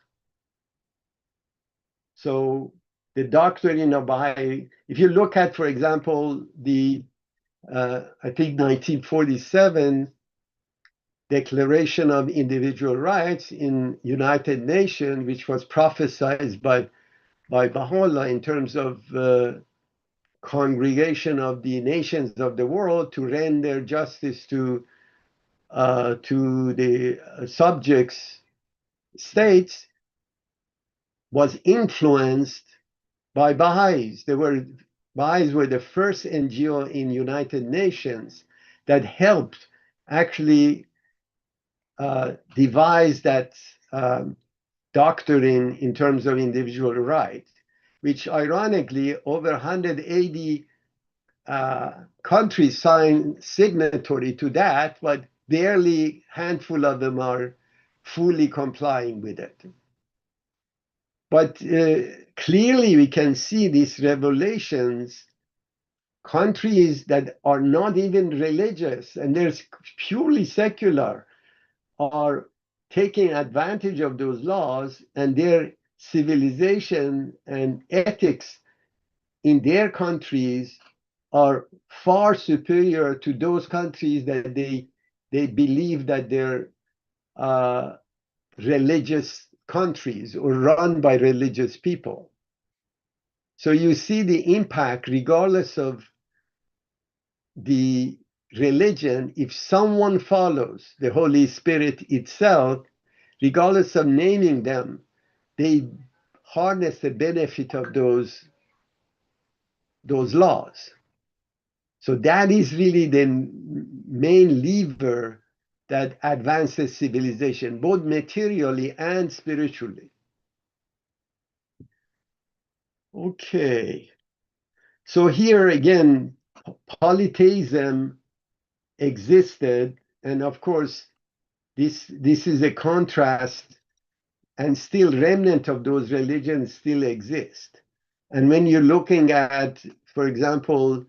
So the doctrine of Baha'i, if you look at, for example, the I think 1947 Declaration of Individual Rights in United Nations, which was prophesied by Baha'u'llah in terms of congregation of the nations of the world to render justice to the subjects states, was influenced by Baha'is. Baha'is were the first NGO in United Nations that helped actually devise that doctrine in terms of individual rights, which ironically over 180 countries signed signatory to that, but barely handful of them are fully complying with it. But clearly we can see these revelations, countries that are not even religious and they're purely secular are taking advantage of those laws, and their civilization and ethics in their countries are far superior to those countries that they believe that they're religious countries or run by religious people. So you see the impact, regardless of the religion, if someone follows the Holy Spirit itself, regardless of naming them, they harness the benefit of those laws. So that is really the main lever that advances civilization, both materially and spiritually. Okay. So here again, polytheism existed, and of course, this is a contrast, and still remnant of those religions still exist. And when you're looking at, for example,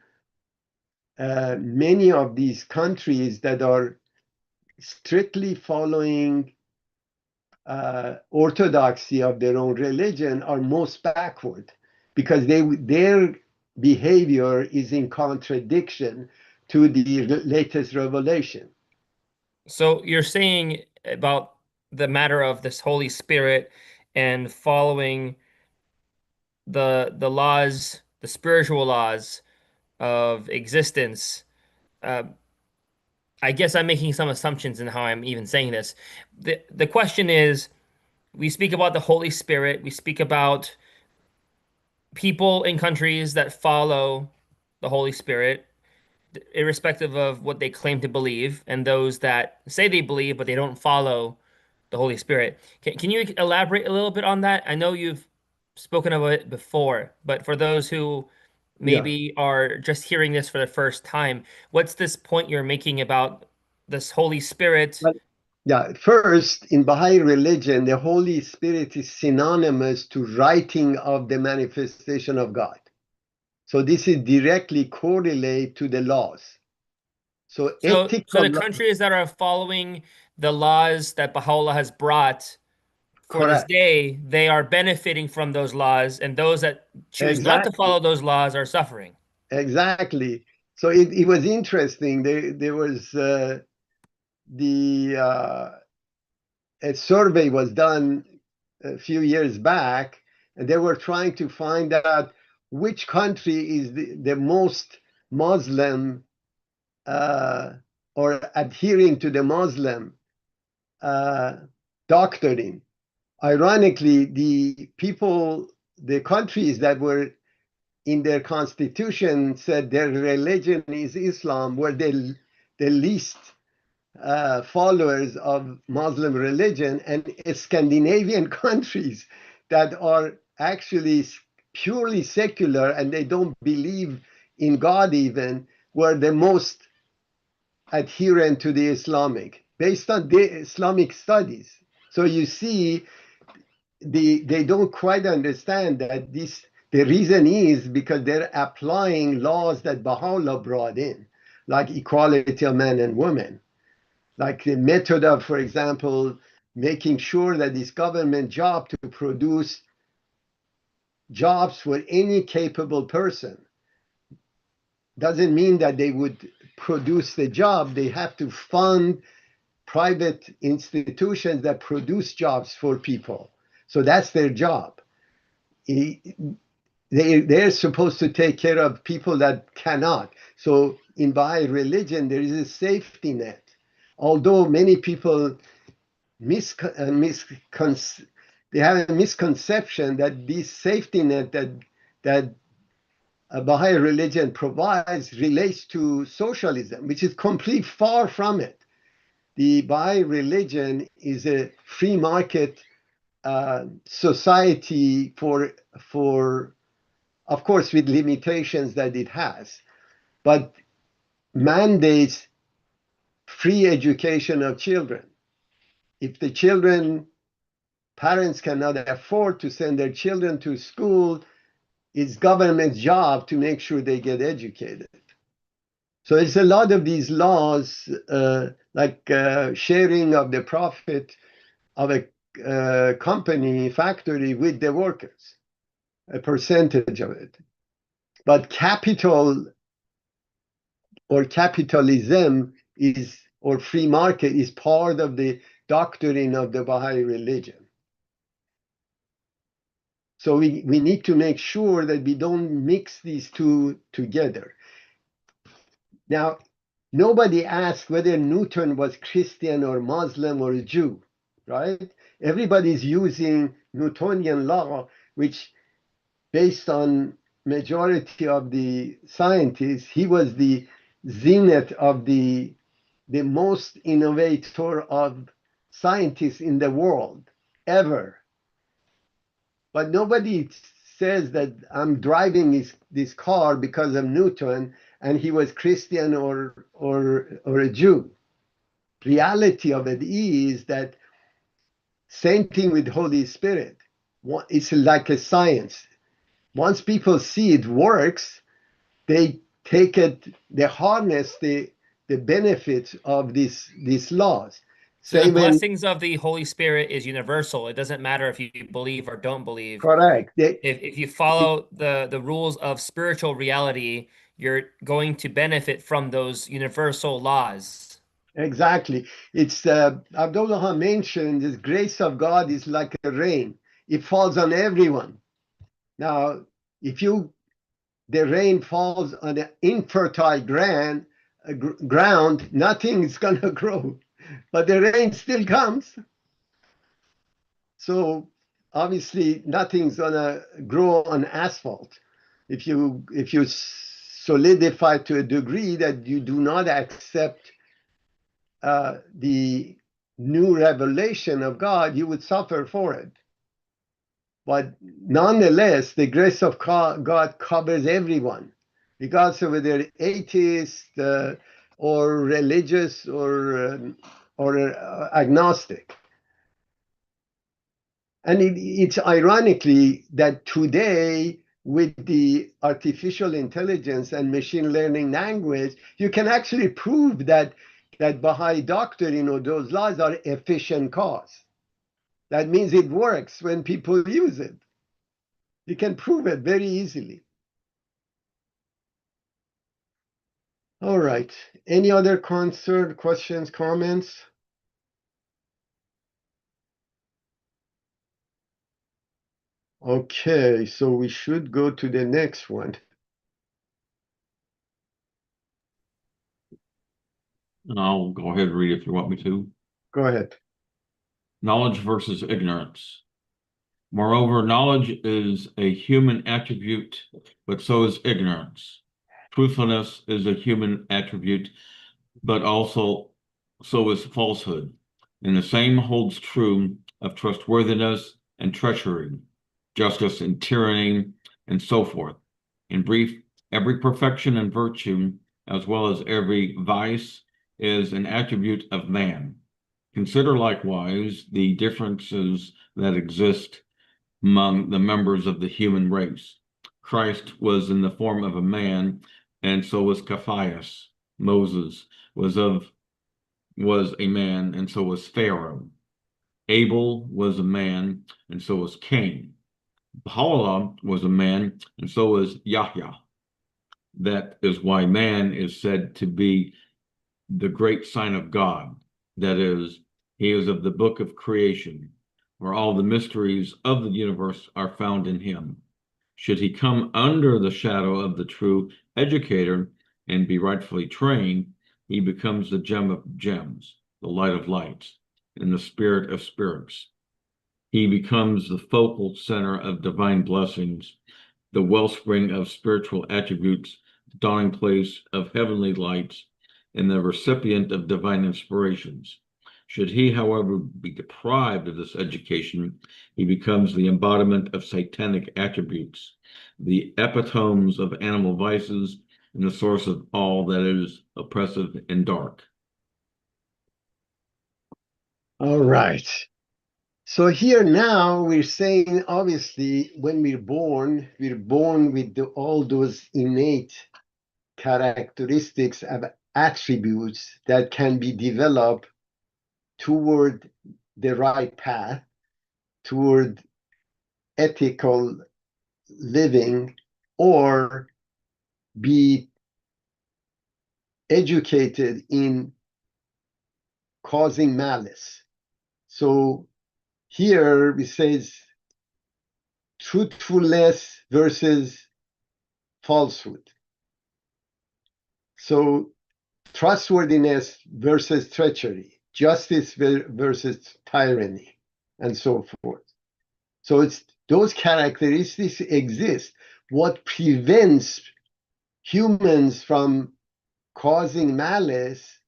many of these countries that are strictly following orthodoxy of their own religion are most backward because their behavior is in contradiction to the latest revelation. So you're saying about the matter of this Holy Spirit and following the laws, the spiritual laws of existence. Uh, I guess I'm making some assumptions in how I'm even saying this. The question is, we speak about the Holy Spirit, we speak about people in countries that follow the Holy Spirit, irrespective of what they claim to believe, and those that say they believe but they don't follow the Holy Spirit. Can you elaborate a little bit on that? I know you've spoken of it before, but for those who Yeah. maybe are just hearing this for the first time, what's this point you're making about this Holy Spirit? But yeah, first, in Baha'i religion, the Holy Spirit is synonymous to writing of the manifestation of God. So this is directly correlate to the laws. So So ethical the law, countries that are following the laws that Baha'u'llah has brought for this correct, day, they are benefiting from those laws, and those that choose not to exactly, follow those laws are suffering. exactly. So it was interesting. There was a survey was done a few years back, and they were trying to find out which country is the most Muslim or adhering to the Muslim uh, doctrine. Ironically, the countries that were in their constitution said their religion is Islam were the least followers of Muslim religion, and Scandinavian countries that are actually purely secular and they don't believe in God even were the most adherent to the Islamic based on the Islamic studies. So you see, they don't quite understand that the reason is because they're applying laws that Baha'u'llah brought in, like equality of men and women, like the method of, for example, making sure that this government job to produce jobs for any capable person doesn't mean that they would produce the job. They have to fund private institutions that produce jobs for people. So that's their job. They're supposed to take care of people that cannot. So in Baha'i religion, there is a safety net. Although many people they have a misconception that this safety net that Baha'i religion provides relates to socialism, which is complete far from it. The Baha'i religion is a free market society for of course with limitations that it has, but mandates free education of children. If the parents cannot afford to send their children to school, it's government's job to make sure they get educated. So it's a lot of these laws, like sharing of the profit of a company, factory with the workers, a percentage of it. But capital or capitalism is, or free market is part of the doctrine of the Baha'i religion. So we need to make sure that we don't mix these two together. Now, nobody asked whether Newton was Christian or Muslim or a Jew, right? Everybody's using Newtonian law, which based on majority of the scientists, he was the zenith of the most innovator of scientists in the world ever. But nobody says that I'm driving this car because of Newton and he was Christian or a Jew. Reality of it is that same thing with Holy Spirit. It's like a science. Once people see it works, they take it, they harness the benefits of these laws. So Say the when blessings of the Holy Spirit is universal. It doesn't matter if you believe or don't believe. correct, If you follow the rules of spiritual reality, you're going to benefit from those universal laws. exactly. It's Abdu'l-Baha mentioned this grace of God is like a rain. It falls on everyone. Now, if the rain falls on an infertile ground, nothing is going to grow. But the rain still comes. So obviously nothing's going to grow on asphalt. If you solidify to a degree that you do not accept the new revelation of God, you would suffer for it. But nonetheless, the grace of God covers everyone, regardless of whether they're atheist or religious or agnostic. And it's ironically that today, with the artificial intelligence and machine learning language, you can actually prove that Baha'i doctrine or those laws are efficient cause. That means it works when people use it. You can prove it very easily. All right. Any other questions, comments? Okay, so we should go to the next one. I'll go ahead and read if you want me to. Go ahead. Knowledge versus ignorance. Moreover, knowledge is a human attribute, but so is ignorance. Truthfulness is a human attribute, but also so is falsehood. And the same holds true of trustworthiness and treachery, justice and tyranny, and so forth. In brief, every perfection and virtue, as well as every vice, is an attribute of man. Consider likewise the differences that exist among the members of the human race. Christ was in the form of a man, and so was Caiaphas. Moses was a man, and so was Pharaoh. Abel was a man, and so was Cain. Baha'u'llah was a man, and so was Yahya. That is why man is said to be the great sign of God. That is, he is of the book of creation, where all the mysteries of the universe are found in him. Should he come under the shadow of the true educator and be rightfully trained, he becomes the gem of gems, the light of lights, and the spirit of spirits. He becomes the focal center of divine blessings, the wellspring of spiritual attributes, the dawning place of heavenly lights, and the recipient of divine inspirations. Should he, however, be deprived of this education, he becomes the embodiment of satanic attributes, the epitomes of animal vices, and the source of all that is oppressive and dark. All right. So here now we're saying, obviously, when we're born with all those innate characteristics of attributes that can be developed toward the right path, toward ethical living, or be educated in causing malice. So here it says truthfulness versus falsehood. So trustworthiness versus treachery, justice versus tyranny, and so forth. So it's those characteristics exist. What prevents humans from causing malice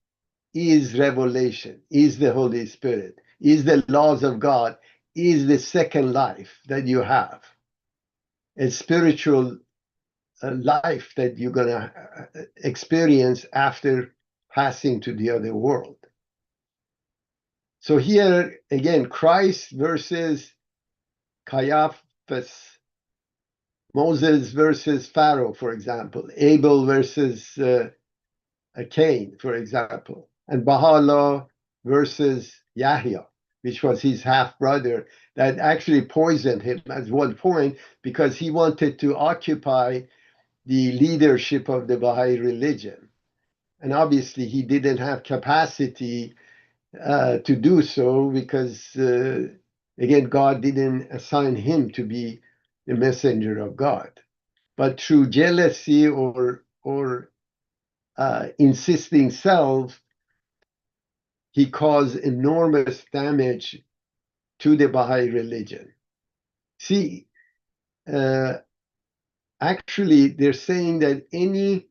is revelation, is the Holy Spirit, is the laws of God, is the second life that you have, a spiritual life that you're going to experience after passing to the other world. So here again, Christ versus Caiaphas Moses versus Pharaoh, for example, Abel versus Cain, for example, and Baha'u'llah versus Yahya, which was his half brother, that actually poisoned him at one point because he wanted to occupy the leadership of the Baha'i religion. And obviously, he didn't have capacity to do so because, again, God didn't assign him to be the messenger of God. But through jealousy or insisting self, he caused enormous damage to the Baha'i religion. See, actually, they're saying that any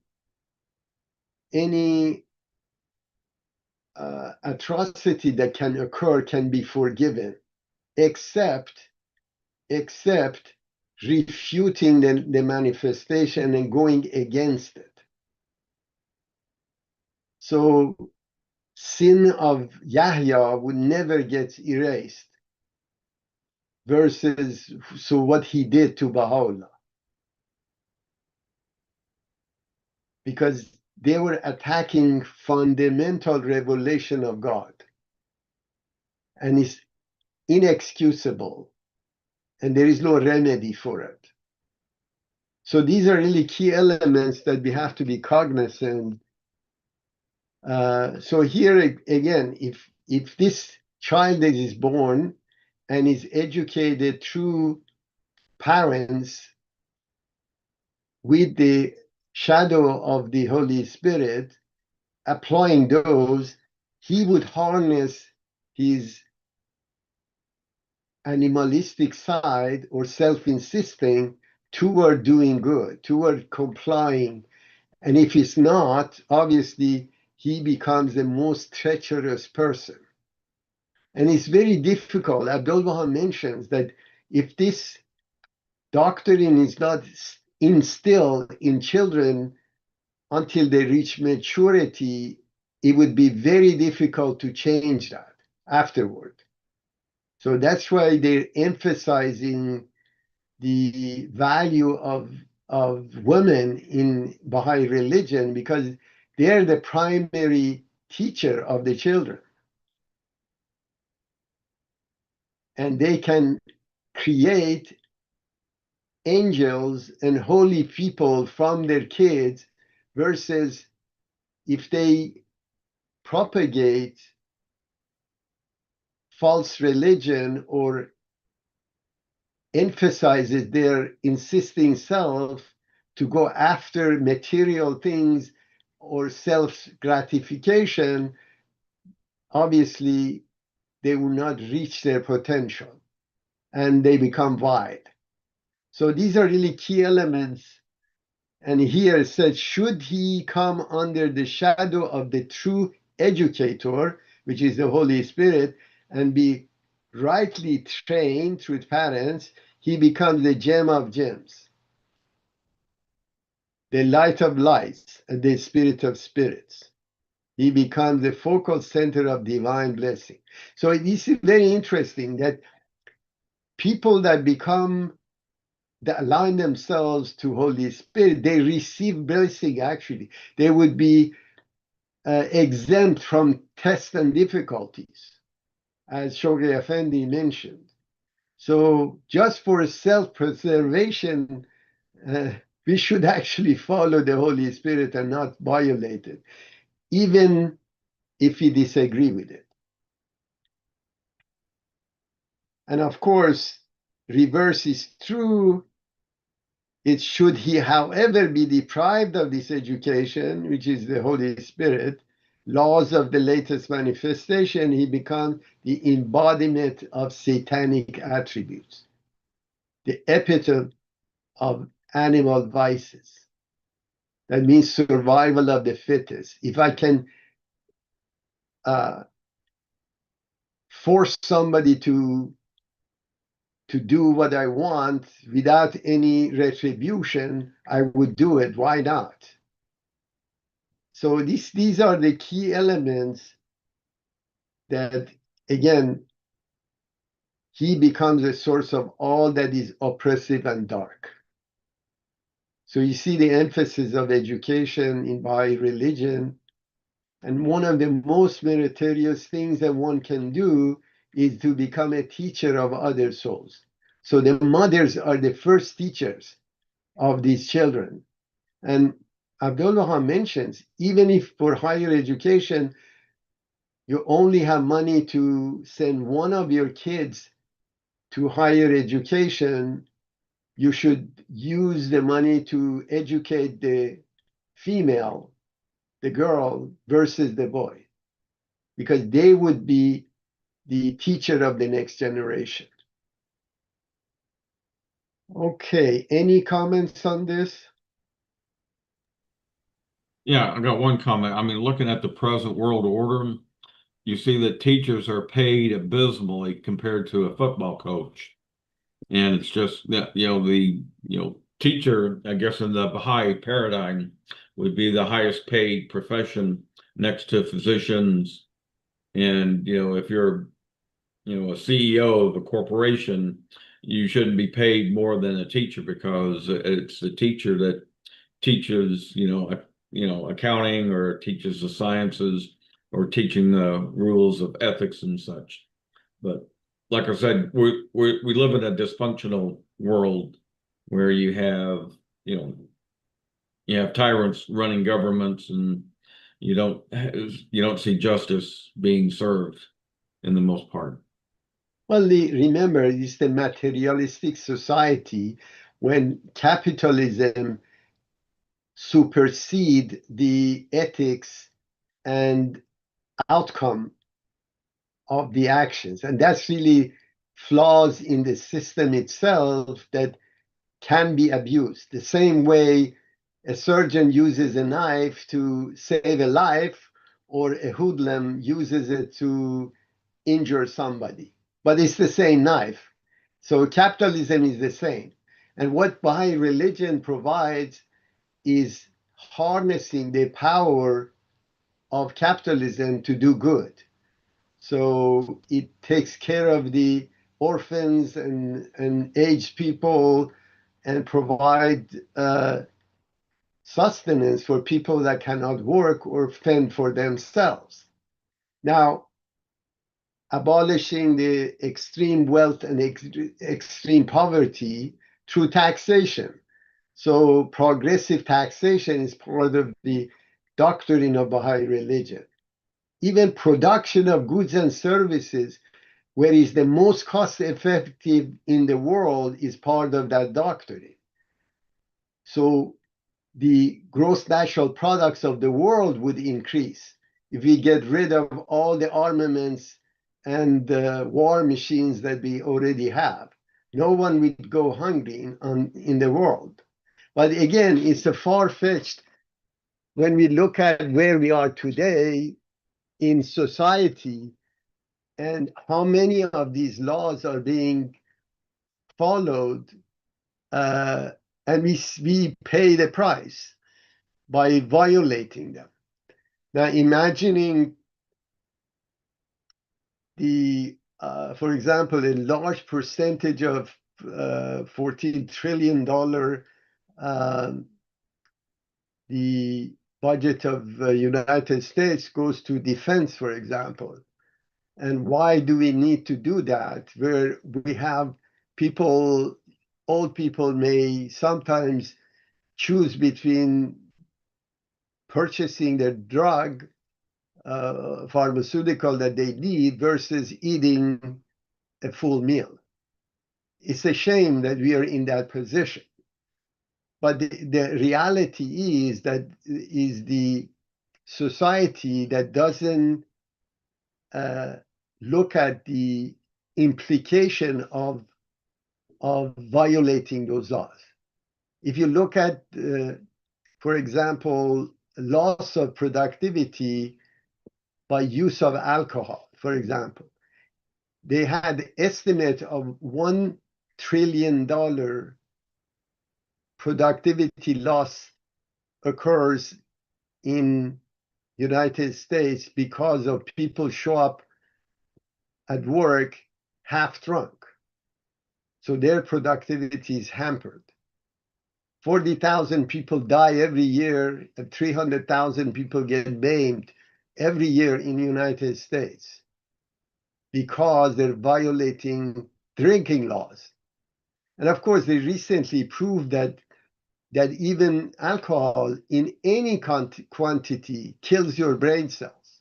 atrocity that can occur can be forgiven, except refuting the manifestation and going against it. So sin of Yahya would never get erased versus so what he did to Baha'u'llah. Because they were attacking fundamental revelation of God. And it's inexcusable. And there is no remedy for it. So these are really key elements that we have to be cognizant. So here again, if this child that is born and is educated through parents with the shadow of the Holy Spirit, applying those, he would harness his animalistic side or self-insisting toward doing good, toward complying. And if it's not, obviously, he becomes the most treacherous person. And it's very difficult. Abdu'l-Baha mentions that if this doctrine is not instilled in children until they reach maturity, it would be very difficult to change that afterward. So that's why they're emphasizing the value of women in Baha'i religion, because they're the primary teacher of the children. And they can create angels and holy people from their kids, versus if they propagate false religion or emphasizes their insisting self to go after material things or self gratification, obviously they will not reach their potential and they become wide. So these are really key elements. And here it says, should he come under the shadow of the true educator, which is the Holy Spirit, and be rightly trained through parents, he becomes the gem of gems, the light of lights, and the spirit of spirits. He becomes the focal center of divine blessing. So this is very interesting that people that align themselves to Holy Spirit, they receive blessing actually. They would be exempt from tests and difficulties, as Shoghi Effendi mentioned. So just for self-preservation, we should actually follow the Holy Spirit and not violate it, even if we disagree with it. And of course, reverse is true. It should he, however, be deprived of this education, which is the Holy Spirit, laws of the latest manifestation, he becomes the embodiment of satanic attributes, the epitome of animal vices. That means survival of the fittest. If I can force somebody to do what I want without any retribution, I would do it. Why not? So these are the key elements that, again, he becomes a source of all that is oppressive and dark. So you see the emphasis of education in Baha'i religion. And one of the most meritorious things that one can do is to become a teacher of other souls. So the mothers are the first teachers of these children. And Abdu'l-Baha mentions, even if for higher education, you only have money to send one of your kids to higher education, you should use the money to educate the female, the girl, versus the boy, because they would be the teacher of the next generation. Okay, any comments on this? Yeah, I got one comment. I mean, looking at the present world order, you see that teachers are paid abysmally compared to a football coach. And it's just that, teacher, I guess in the Baha'i paradigm, would be the highest paid profession next to physicians. And, if you're, a CEO of a corporation, you shouldn't be paid more than a teacher because it's the teacher that teaches, accounting or teaches the sciences or teaching the rules of ethics and such. But like I said, we live in a dysfunctional world where you have tyrants running governments, and you don't see justice being served in the most part. Well, remember, it's the materialistic society when capitalism supersede the ethics and outcome of the actions. And that's really flaws in the system itself that can be abused. The same way a surgeon uses a knife to save a life, or a hoodlum uses it to injure somebody. But it's the same knife. So capitalism is the same. And what Baha'i religion provides is harnessing the power of capitalism to do good. So it takes care of the orphans and aged people and provide sustenance for people that cannot work or fend for themselves. Now, abolishing the extreme wealth and extreme poverty through taxation. So progressive taxation is part of the doctrine of Baha'i religion. Even production of goods and services, where is the most cost effective in the world, is part of that doctrine. So the gross national products of the world would increase if we get rid of all the armaments and war machines that we already have. No one would go hungry in the world. But again, it's a far-fetched when we look at where we are today in society and how many of these laws are being followed, and we pay the price by violating them. Now, imagining for example, a large percentage of $14 trillion, the budget of the United States goes to defense, for example. And why do we need to do that? Where we have people, old people may sometimes choose between purchasing the drug, pharmaceutical that they need versus eating a full meal. It's a shame that we are in that position. But the reality is that is the society that doesn't look at the implication of violating those laws. If you look at, for example, loss of productivity by use of alcohol, for example, they had estimate of $1 trillion productivity loss occurs in United States because of people show up at work half drunk. So their productivity is hampered. 40,000 people die every year, and 300,000 people get maimed every year in the United States because they're violating drinking laws. And of course, they recently proved that even alcohol in any quantity kills your brain cells.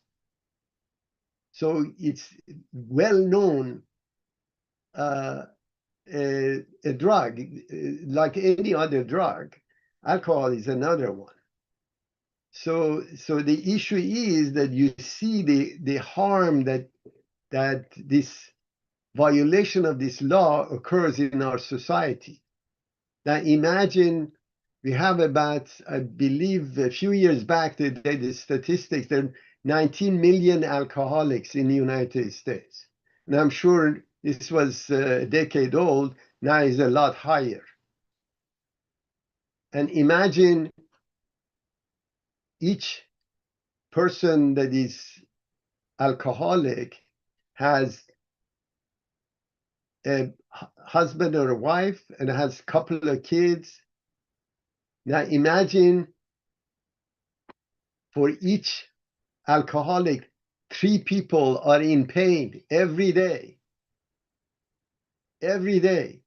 So it's well known a drug, like any other drug. Alcohol is another one. So the issue is that you see the harm that this violation of this law occurs in our society. Now imagine we have about, I believe, a few years back, they did the statistics, there are 19 million alcoholics in the United States. And I'm sure this was a decade old, now is a lot higher. And imagine each person that is alcoholic has a husband or a wife and has a couple of kids. Now imagine for each alcoholic, 3 people are in pain every day. Every day.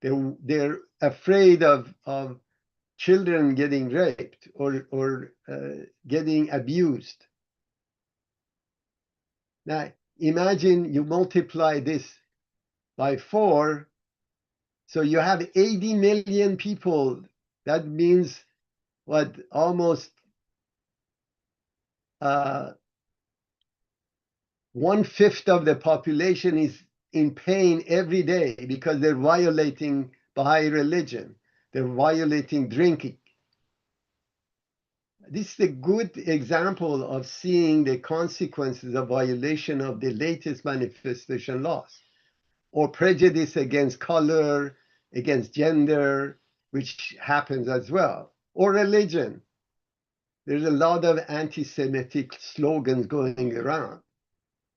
They're afraid of children getting raped or getting abused. Now imagine you multiply this by 4, so you have 80 million people. That means what, almost 1/5 of the population is in pain every day because they're violating Baha'i religion. They're violating drinking. This is a good example of seeing the consequences of violation of the latest manifestation laws, or prejudice against color, against gender, which happens as well, or religion. There's a lot of anti-Semitic slogans going around,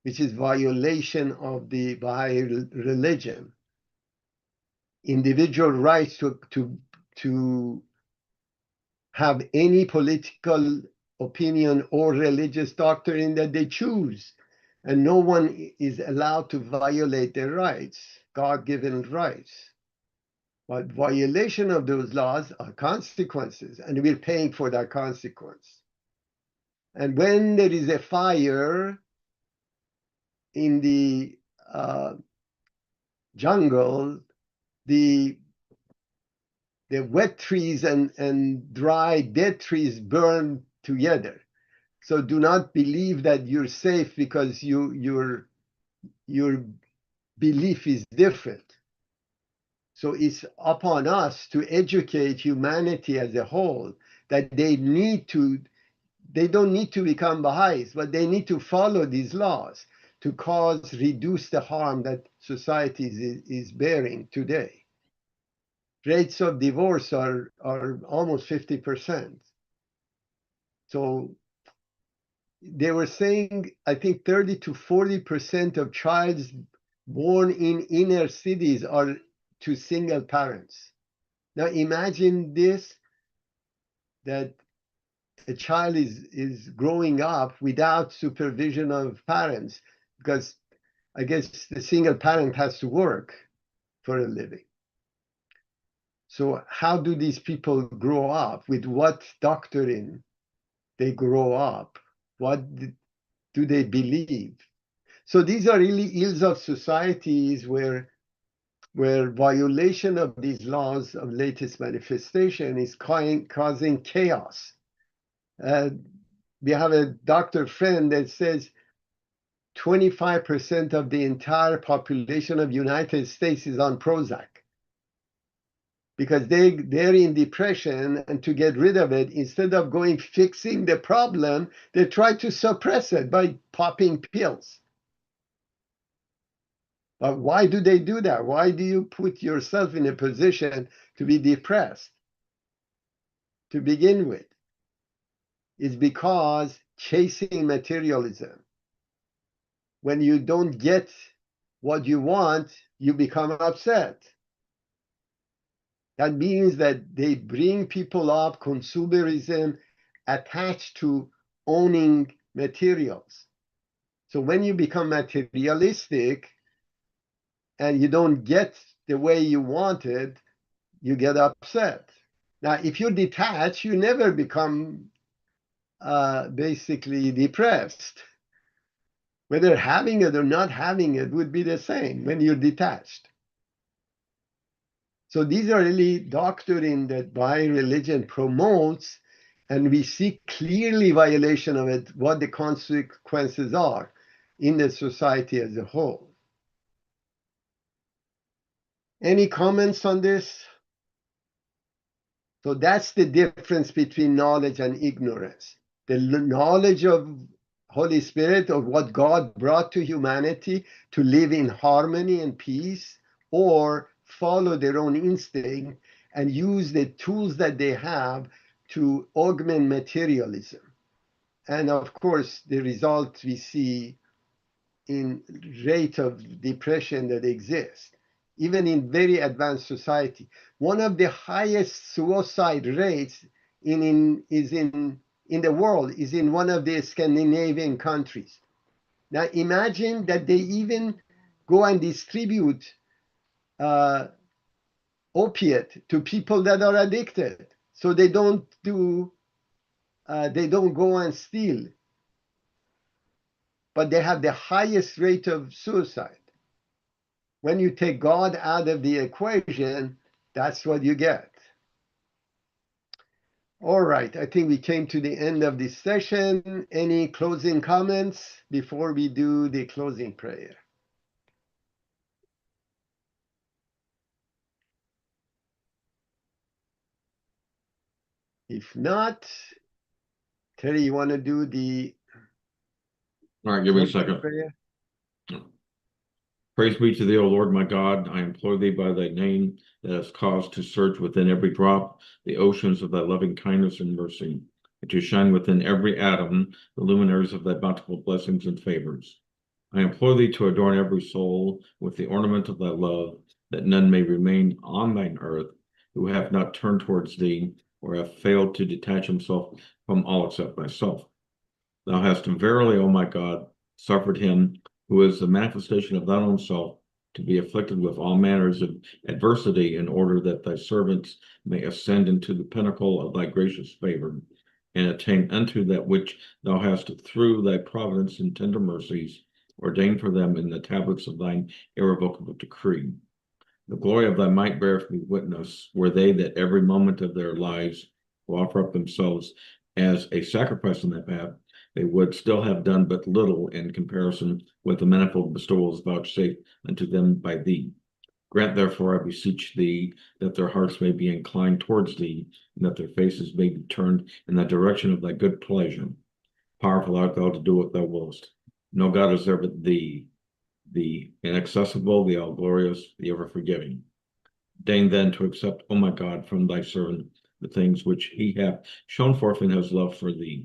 which is violation of the Baha'i religion. Individual rights to have any political opinion or religious doctrine that they choose. And no one is allowed to violate their rights, God-given rights. But violation of those laws are consequences, and we're paying for that consequence. And when there is a fire in the jungle, the wet trees and dry dead trees burn together. So do not believe that you're safe because your belief is different. So it's upon us to educate humanity as a whole that they don't need to become Baha'is, but they need to follow these laws to reduce the harm that society is bearing today. Rates of divorce are almost 50%. So they were saying, I think 30 to 40% of children born in inner cities are to single parents. Now imagine this, that a child is growing up without supervision of parents, because I guess the single parent has to work for a living. So how do these people grow up? With what doctrine they grow up? What do they believe? So these are really ills of societies where violation of these laws of latest manifestation is causing chaos. We have a doctor friend that says 25% of the entire population of United States is on Prozac because they're in depression, and to get rid of it, instead of fixing the problem, they try to suppress it by popping pills. But why do they do that? Why do you put yourself in a position to be depressed to begin with? It's because chasing materialism. When you don't get what you want, you become upset. That means that they bring people up, consumerism, attached to owning materials. So when you become materialistic and you don't get the way you wanted, you get upset. Now, if you're detached, you never become basically depressed. Whether having it or not having it would be the same when you're detached. So these are really doctrine that Baha'i religion promotes, and we see clearly violation of it, what the consequences are in the society as a whole. Any comments on this? So that's the difference between knowledge and ignorance. The knowledge of Holy Spirit, of what God brought to humanity to live in harmony and peace, or follow their own instinct and use the tools that they have to augment materialism. And of course, the result we see in rate of depression that exists, even in very advanced society. One of the highest suicide rates is in the world is in one of the Scandinavian countries. Now imagine that they even go and distribute opiate to people that are addicted, so they don't go and steal, but they have the highest rate of suicide. When you take God out of the equation, that's what you get. All right, I think we came to the end of this session. Any closing comments before we do the closing prayer? If not, Terry, you want to do the All right, give me a closing second. prayer? Praise be to thee, O Lord my God. I implore thee by thy name that has caused to surge within every drop the oceans of thy loving kindness and mercy, and to shine within every atom the luminaries of thy bountiful blessings and favors. I implore thee to adorn every soul with the ornament of thy love, that none may remain on thine earth who have not turned towards thee, or have failed to detach himself from all except thyself. Thou hast verily, O my God, suffered him who is the manifestation of thine own self to be afflicted with all manners of adversity, in order that thy servants may ascend into the pinnacle of thy gracious favor, and attain unto that which thou hast through thy providence and tender mercies ordained for them in the tablets of thine irrevocable decree. The glory of thy might beareth me witness, were they that every moment of their lives will offer up themselves as a sacrifice in that path, they would still have done but little in comparison with the manifold bestowals vouchsafed unto them by thee. Grant therefore, I beseech thee, that their hearts may be inclined towards thee, and that their faces may be turned in the direction of thy good pleasure. Powerful art thou to do what thou willst. No God is there but thee, the inaccessible, the all-glorious, the ever-forgiving. Deign then to accept, O my God, from thy servant the things which he hath shown forth in his love for thee.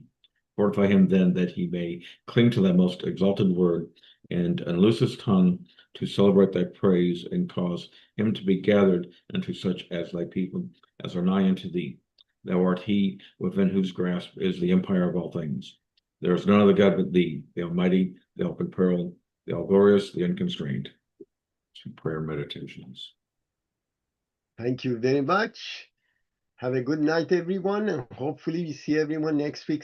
Fortify him then, that he may cling to thy most exalted word, and unloose his tongue to celebrate thy praise, and cause him to be gathered unto such as thy people as are nigh unto thee. Thou art he within whose grasp is the empire of all things. There is none other God but thee, the Almighty, the all-peril, the all-glorious, the unconstrained. Some prayer meditations. Thank you very much. Have a good night, everyone, and hopefully we see everyone next week.